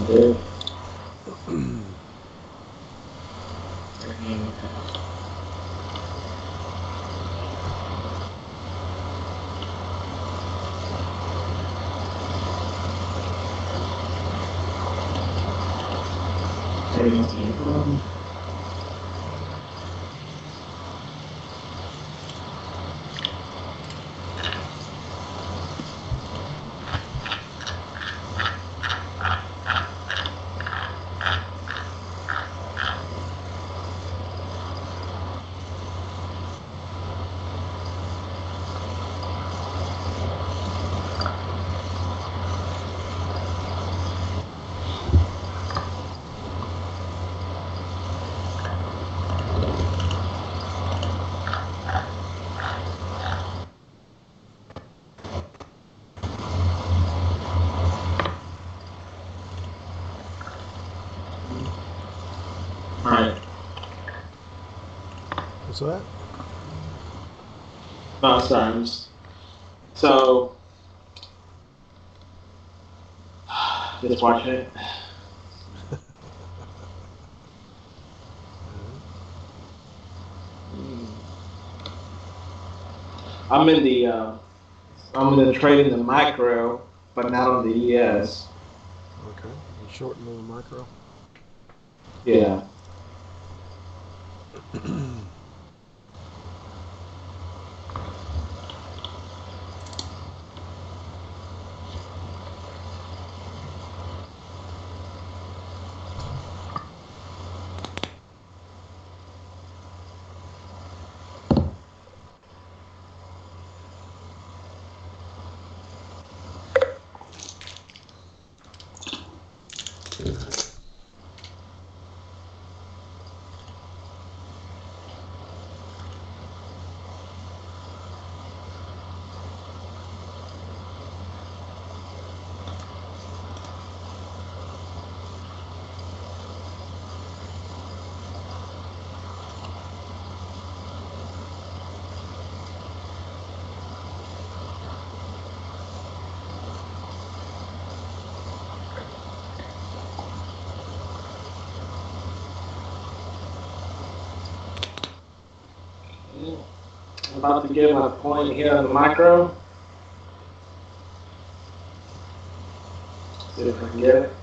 Dude. Alright. What's that? No, sorry. So, just watching it. I'm in the trading the micro, but not on the ES. Okay. You shorten the micro. Yeah. I'm about to give my point here on the micro. See if I can get it.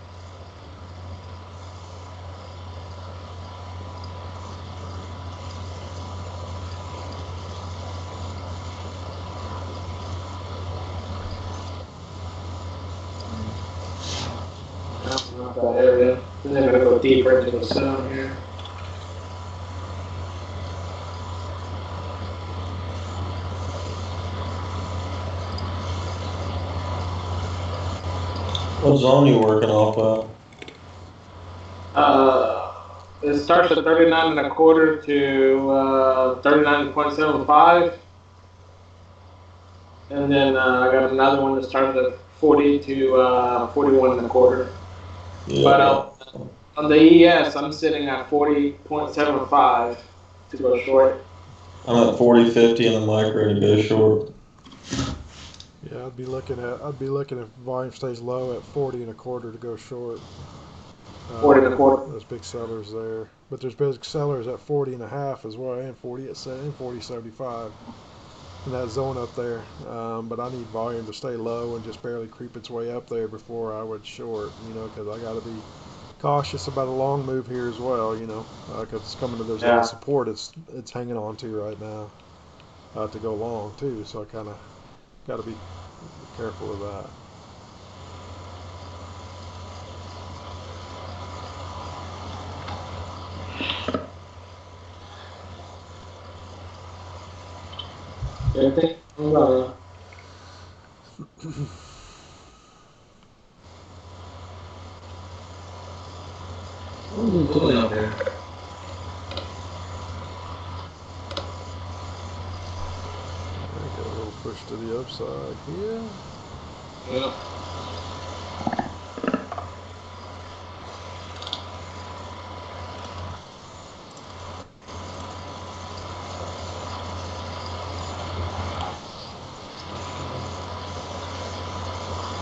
That's not that area. Then I'm gonna go deeper into the zone here. What zone you working off It starts at 39 and a quarter to 39.75. And then I got another one that starts at 40 to 41 and a quarter. Yeah. But on the ES, I'm sitting at 40.75 to go short. I'm at 40.50 in the micro to go short. Yeah, I'd be looking if volume stays low at 40 and a quarter to go short. 40 and a quarter. There's big sellers there, but there's big sellers at 40 and a half as well, and 40 at 40.75 in that zone up there. But I need volume to stay low and just barely creep its way up there before I would short. Because I got to be cautious about a long move here as well. Because it's coming to there's a lot of support it's hanging on to right now to go long too. So I kind of got to be careful of that. Everything? I'm gonna. What are you doing out there? I get a little push to the upside here. Yeah.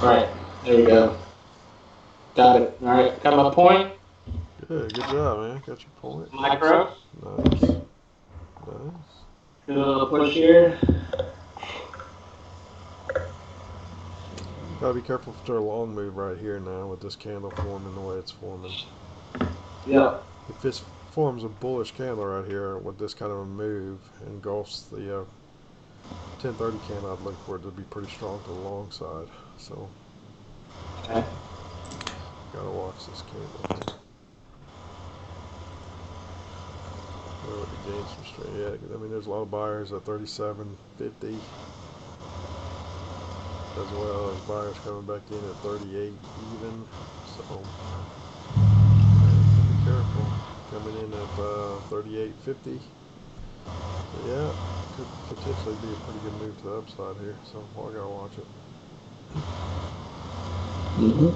All right, there we go. Got it. All right. Got my point. Good job, man. Got your point. Micro. Nice. Nice. Do a little push here. Gotta be careful for a long move right here now with this candle forming the way it's forming. Yep. If this forms a bullish candle right here with this kind of a move, engulfs the 1030 candle, I'd look for it to be pretty strong to the long side. So, Okay. gotta watch this candle. Really gain some strength. Yeah, I mean, there's a lot of buyers at 37.50 as well as buyers coming back in at 38 even. So, be careful coming in at 38.50. So yeah, could potentially be a pretty good move to the upside here. So I gotta watch it. Mm-hmm.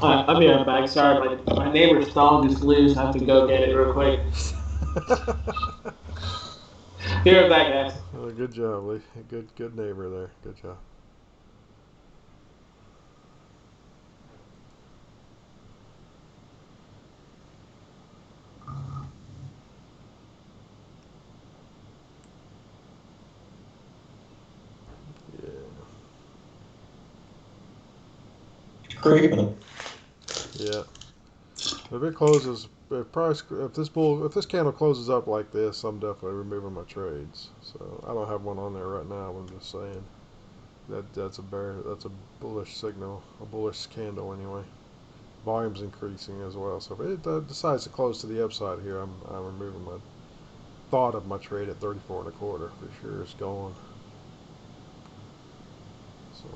I'll be right back. Sorry, my neighbor's dog is loose. I have to go get it real quick. Be right back, guys. Oh, good job, Lee. Good neighbor there. Good job. Yeah. Creeping. Yeah. If it closes, if this candle closes up like this, I'm definitely removing my trades. So I don't have one on there right now. I'm just saying that's a bullish signal, a bullish candle anyway. Volume's increasing as well. So if it decides to close to the upside here, I'm removing my thought of my trade at 34 and a quarter for sure. It's gone. So.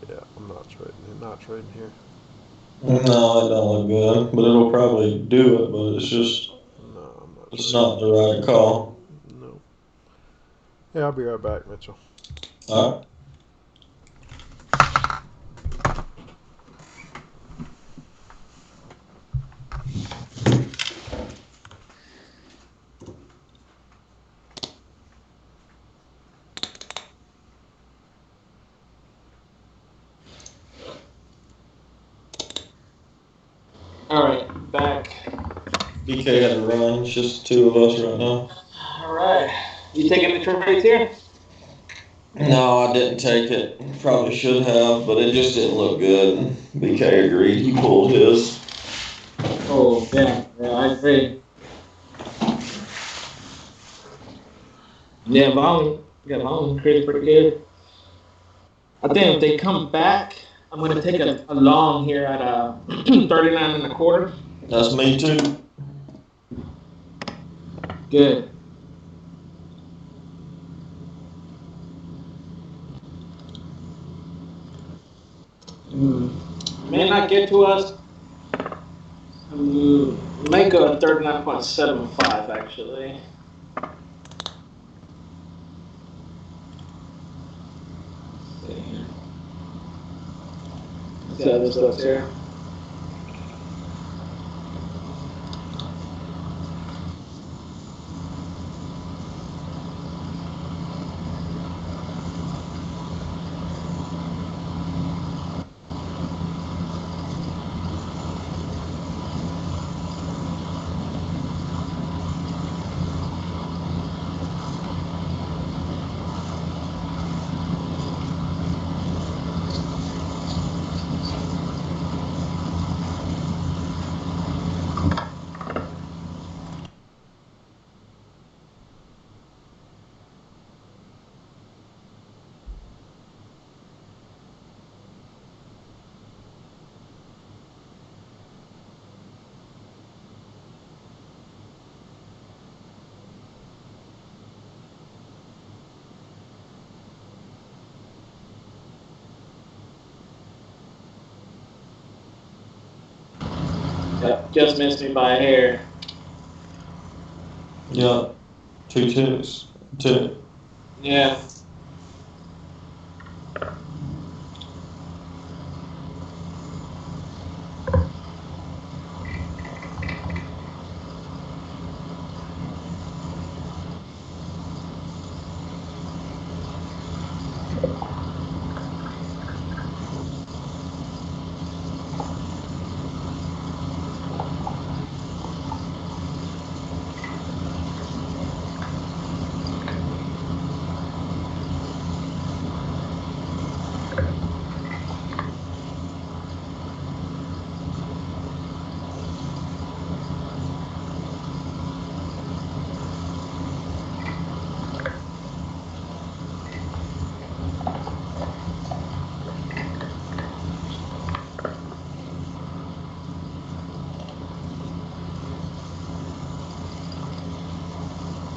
Yeah, I'm not trading here. No, it don't look good, but it'll probably do it. But it's just, No, I'm not it's trading. not the right call. No. Yeah, I'll be right back, Mitchell. All right. All right, back. DK had to run. It's just the two of us right now. All right. You taking the trades here? No, I didn't take it. Probably should have, but it just didn't look good. BK agreed. He pulled his. Oh, yeah, I agree. Yeah, volume increased pretty good. I think if they come back, I'm going to take a long here at 39 and a quarter. That's me too. Good. May not get to us. May go at 39.75 actually. See how this looks here. Yep, just missed me by a hair. Yeah, 2-2s. 2. Yeah.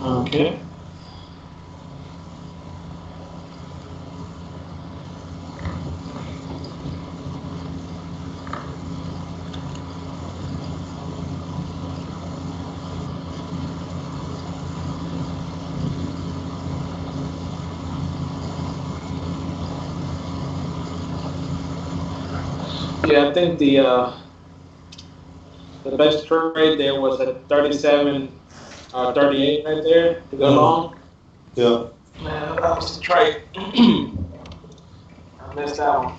Okay. Yeah, I think the best trade there was at 37, 38 right there to go long. Yeah. Man, that was the trade. I missed that one.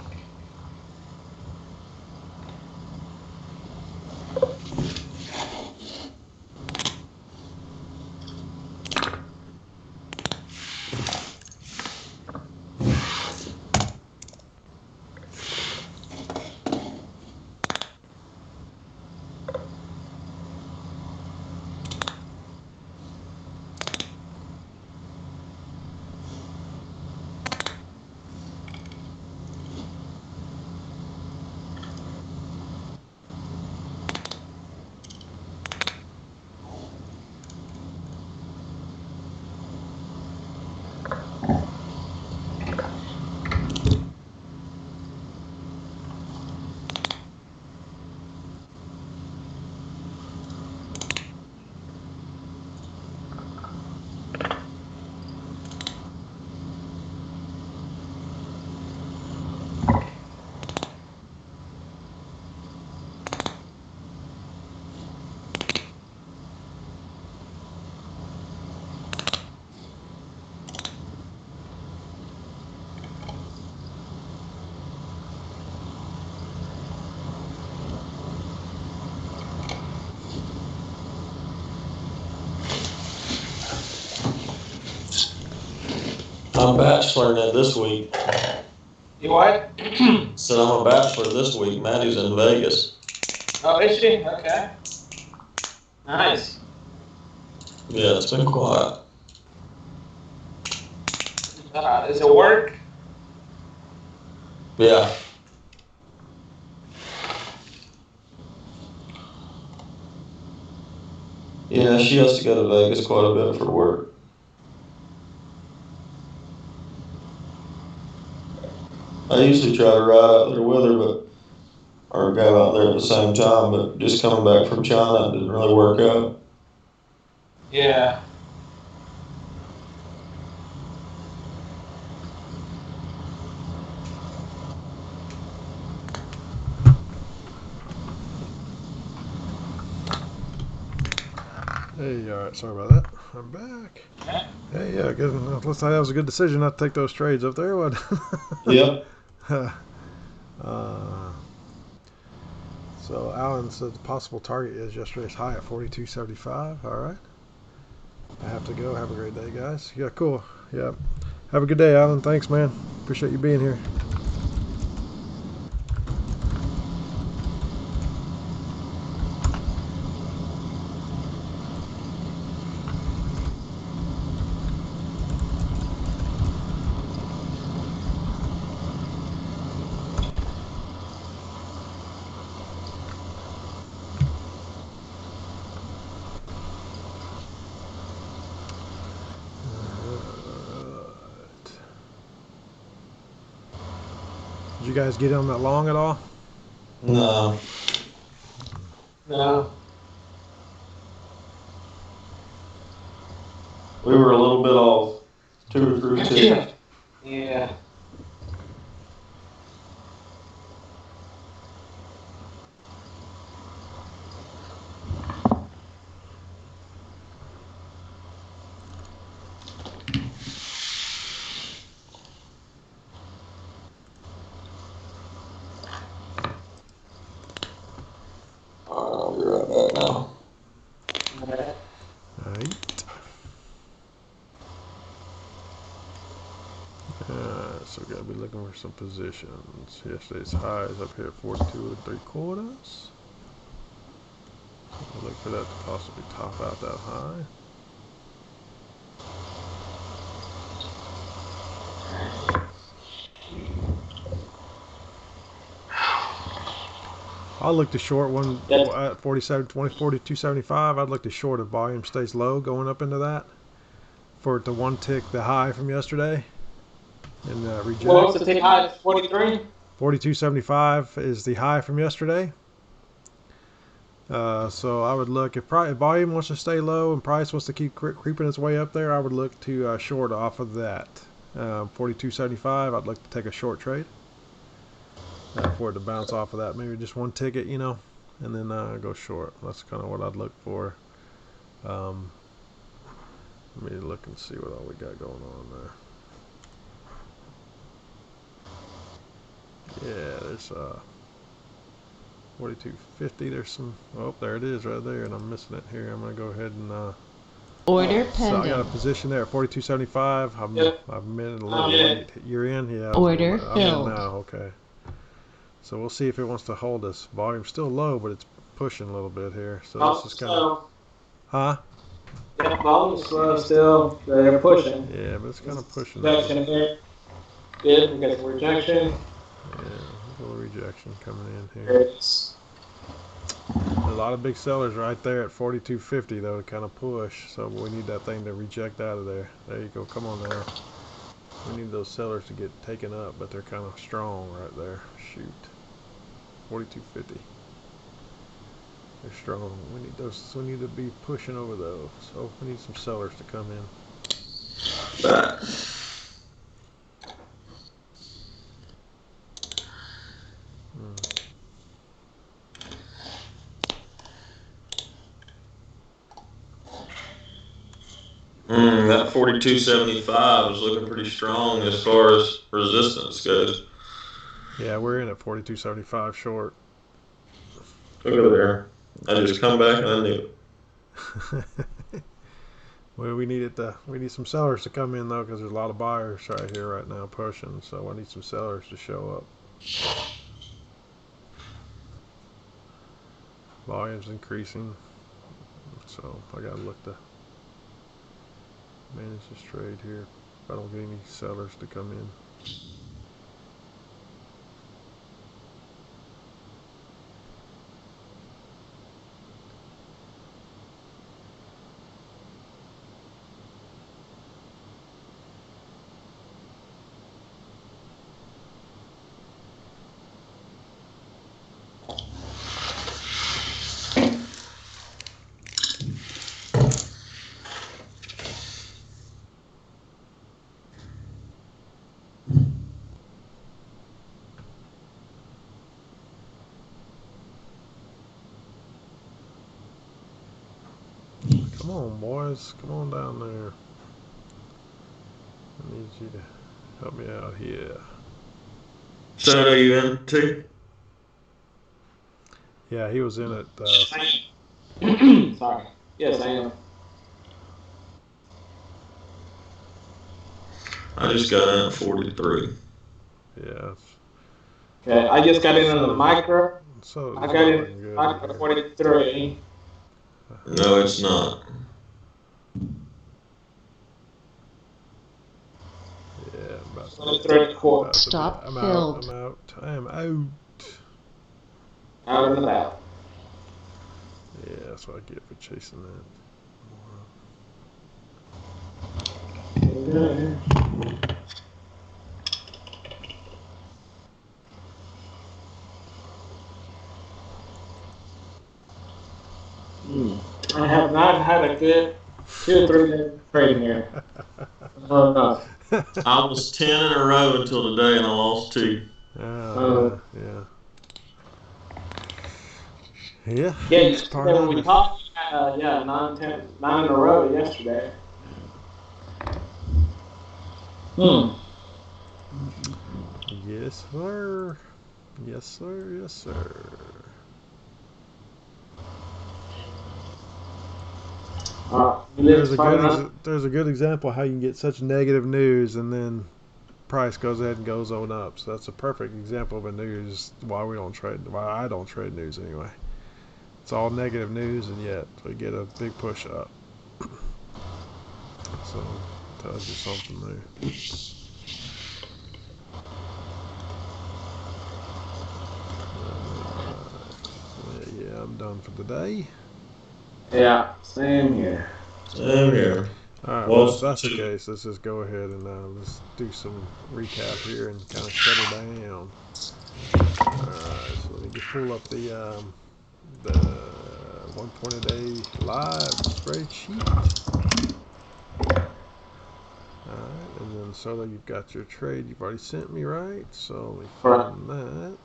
I'm bacheloring it this week. You what? So I'm a bachelor this week. Maddie's in Vegas. Oh, is she? Okay. Nice. Yeah, it's been quiet. Is it work? Yeah. Yeah, she has to go to Vegas quite a bit for work. I usually try to ride out there with her, or go out there at the same time, but just coming back from China, it didn't really work out. Yeah. Hey, all right, sorry about that. I'm back. Hey, yeah, good. Looks like that was a good decision not to take those trades up there. What? Yep. So Alan said the possible target is yesterday's high at 42.75. All right. I have to go. Have a great day, guys. Yeah, cool. Yeah. Have a good day, Alan. Thanks, man. Appreciate you being here. Did you guys get on that long at all? No. No. We were a little bit off, 2 or 3 ticks. Yeah. I'll be right back now. Alright. So we gotta be looking for some positions. Yesterday's high is up here at 42 3/4. We'll look for that to possibly top out that high. I'll look to short one at 42.75. I'd look to short if volume stays low going up into that for it to one tick the high from yesterday and reject. What was the tick high? 43? 42.75 is the high from yesterday. So I would look if volume wants to stay low and price wants to keep creeping its way up there. I would look to short off of that 42.75. I'd look to take a short trade. For it to bounce off of that, maybe just one ticket, you know, and then go short. That's kind of what I'd look for. Let me look and see what all we got going on there. Yeah, there's 42.50. There's some. Oh, there it is right there, and I'm missing it here. I'm gonna go ahead and. Order So I got a pending. position there at 42.75. I'm in a little late. You're in, yeah. Order I'm in filled. now. Okay. So we'll see if it wants to hold us. Volume's still low, but it's pushing a little bit here. So this is kind of, huh? Yeah, volume's slow still. They're pushing. Yeah, but it's kind of pushing. Rejection here. Good. We got some rejection. Yeah, a little rejection coming in There here. it is. A lot of big sellers right there at 42.50 though to kind of push. So we need that thing to reject out of there. There you go. Come on now. We need those sellers to get taken up, but they're kind of strong right there. Shoot. 42.50. They're strong. We need those. We need to be pushing over those. So we need some sellers to come in. That 42.75 is looking pretty strong as far as resistance goes. Yeah, we're in at 42.75 short. Look over there. I just come back and I knew it. Well, we need some sellers to come in though, because there's a lot of buyers right here right now pushing. So I need some sellers to show up. Volume's increasing, so I gotta look to manage this trade here. If I don't get any sellers to come in. Come on, boys. Come on down there. I need you to help me out here. So are you in too? Yeah, he was in it. Sorry. Yes, I am. I just got in at 43. Yeah. Okay, I just got in on the micro. So I got in micro 43. No, it's not. Yeah, about 43.25. Stop I'm filled. out. I'm out. I am out. Out and about. Yeah, that's what I get for chasing that. I have not had a good 2 or 3 day trading here. Enough. I was 10 in a row until today, and I lost 2. Yeah. Yeah, It's part when of we it. talked, 9 in a row yesterday. Yes, sir. Yes, sir. Yes, sir. There's a good example of how you can get such negative news and then price goes ahead and goes on up. So that's a perfect example of a news why I don't trade news anyway. It's all negative news and yet we get a big push up. So it tells you something there. Yeah, I'm done for the day. Yeah, same here. Same here. Alright, well, if that's the case, let's just go ahead and let's do some recap here and kind of shut her down. Alright, so let me just pull up the 1 point a day live spreadsheet. Alright, and then Soto, you've got your trade you've already sent me, right? So let me find that.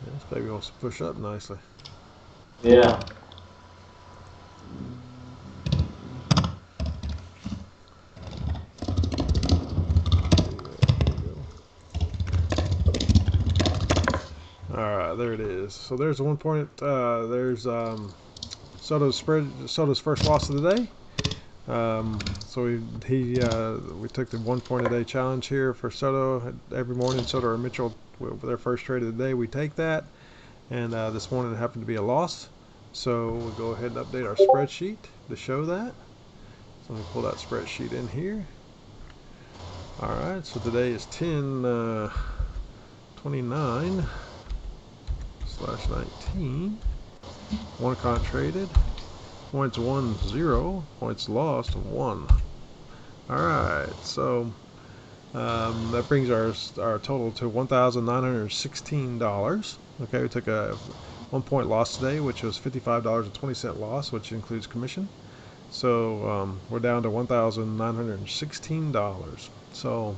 This baby wants to push up nicely. Yeah. Alright, there it is. So there's 1 point, there's Soto's first loss of the day. So we took the 1 point a day challenge here for Soto. Every morning Soto or Mitchell, their first trade of the day, we take that. And this morning it happened to be a loss. So we'll go ahead and update our spreadsheet to show that. So let me pull that spreadsheet in here. Alright, so today is 10/29/19. 1 account traded. Points 1, 0. Points lost 1. Alright, so that brings our total to $1,916. Okay, we took a 1 point loss today, which was $55.20 loss, which includes commission. So we're down to $1,916. So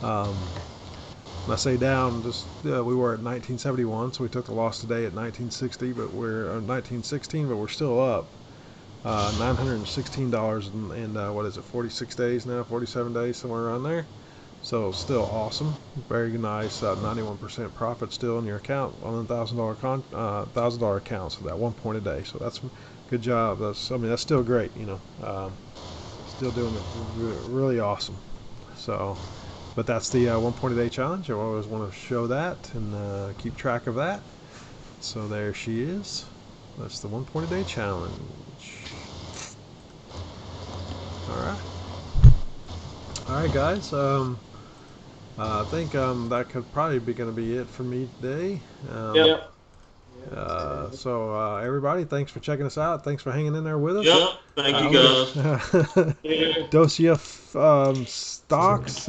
when I say down, just we were at 1971, so we took the loss today at 1960, but we're 1916, but we're still up $916 and what is it, 46 days now, 47 days, somewhere around there. So still awesome, very nice, 91% profit still in your account on a $1,000 account. So that 1 point a day. So that's good job. That's still great. Still doing it really awesome. So, but that's the 1 point a day challenge. I always want to show that and keep track of that. So there she is. That's the 1 point a day challenge. All right, guys. I think that could probably be going to be it for me today. Yep. So everybody, thanks for checking us out. Thanks for hanging in there with us. Yep. Thank you, guys. Dosia Stocks.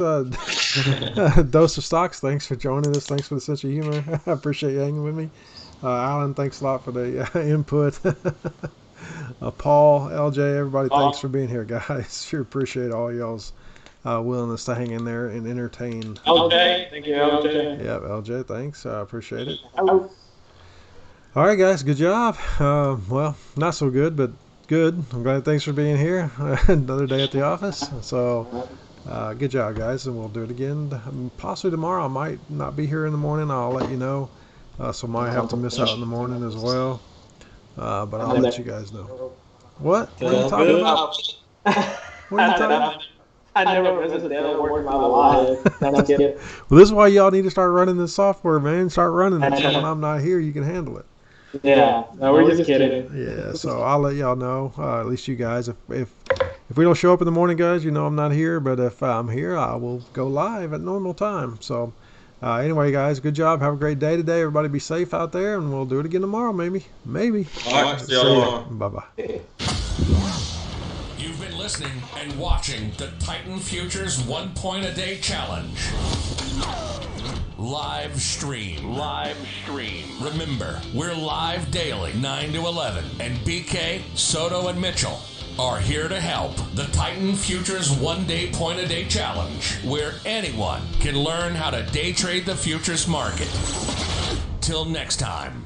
Dose of Stocks. Thanks for joining us. Thanks for the sense of humor. I appreciate you hanging with me. Alan, thanks a lot for the input. Paul, LJ, everybody, thanks for being here, guys. Sure appreciate all y'all's willingness to hang in there and entertain. LJ, thank you, LJ. Yeah, LJ, thanks. I appreciate it. All right, guys, good job. Well, not so good, but good. I'm glad. Thanks for being here. Another day at the office. So, good job, guys, and we'll do it again. Possibly tomorrow. I might not be here in the morning. I'll let you know. So, might have to miss out in the morning as well. But I'll let you guys know. What? What are you talking about? What are you talking about? I never visited the other work in my life. Well, this is why y'all need to start running this software, man. Start running it. So when I'm not here, you can handle it. Yeah. No, we're just kidding. Yeah. So I'll let y'all know. At least you guys, if we don't show up in the morning, guys, you know I'm not here. But if I'm here, I will go live at normal time. So anyway, guys, good job. Have a great day today. Everybody be safe out there, and we'll do it again tomorrow, maybe. All right. See y'all tomorrow. Bye-bye. You've been listening and watching the Titan Futures 1 Point a Day Challenge. live stream. Remember, we're live daily, 9 to 11, and BK, Soto, and Mitchell are here to help. The Titan Futures One Day Point a Day Challenge, where anyone can learn how to day trade the futures market. Till next time.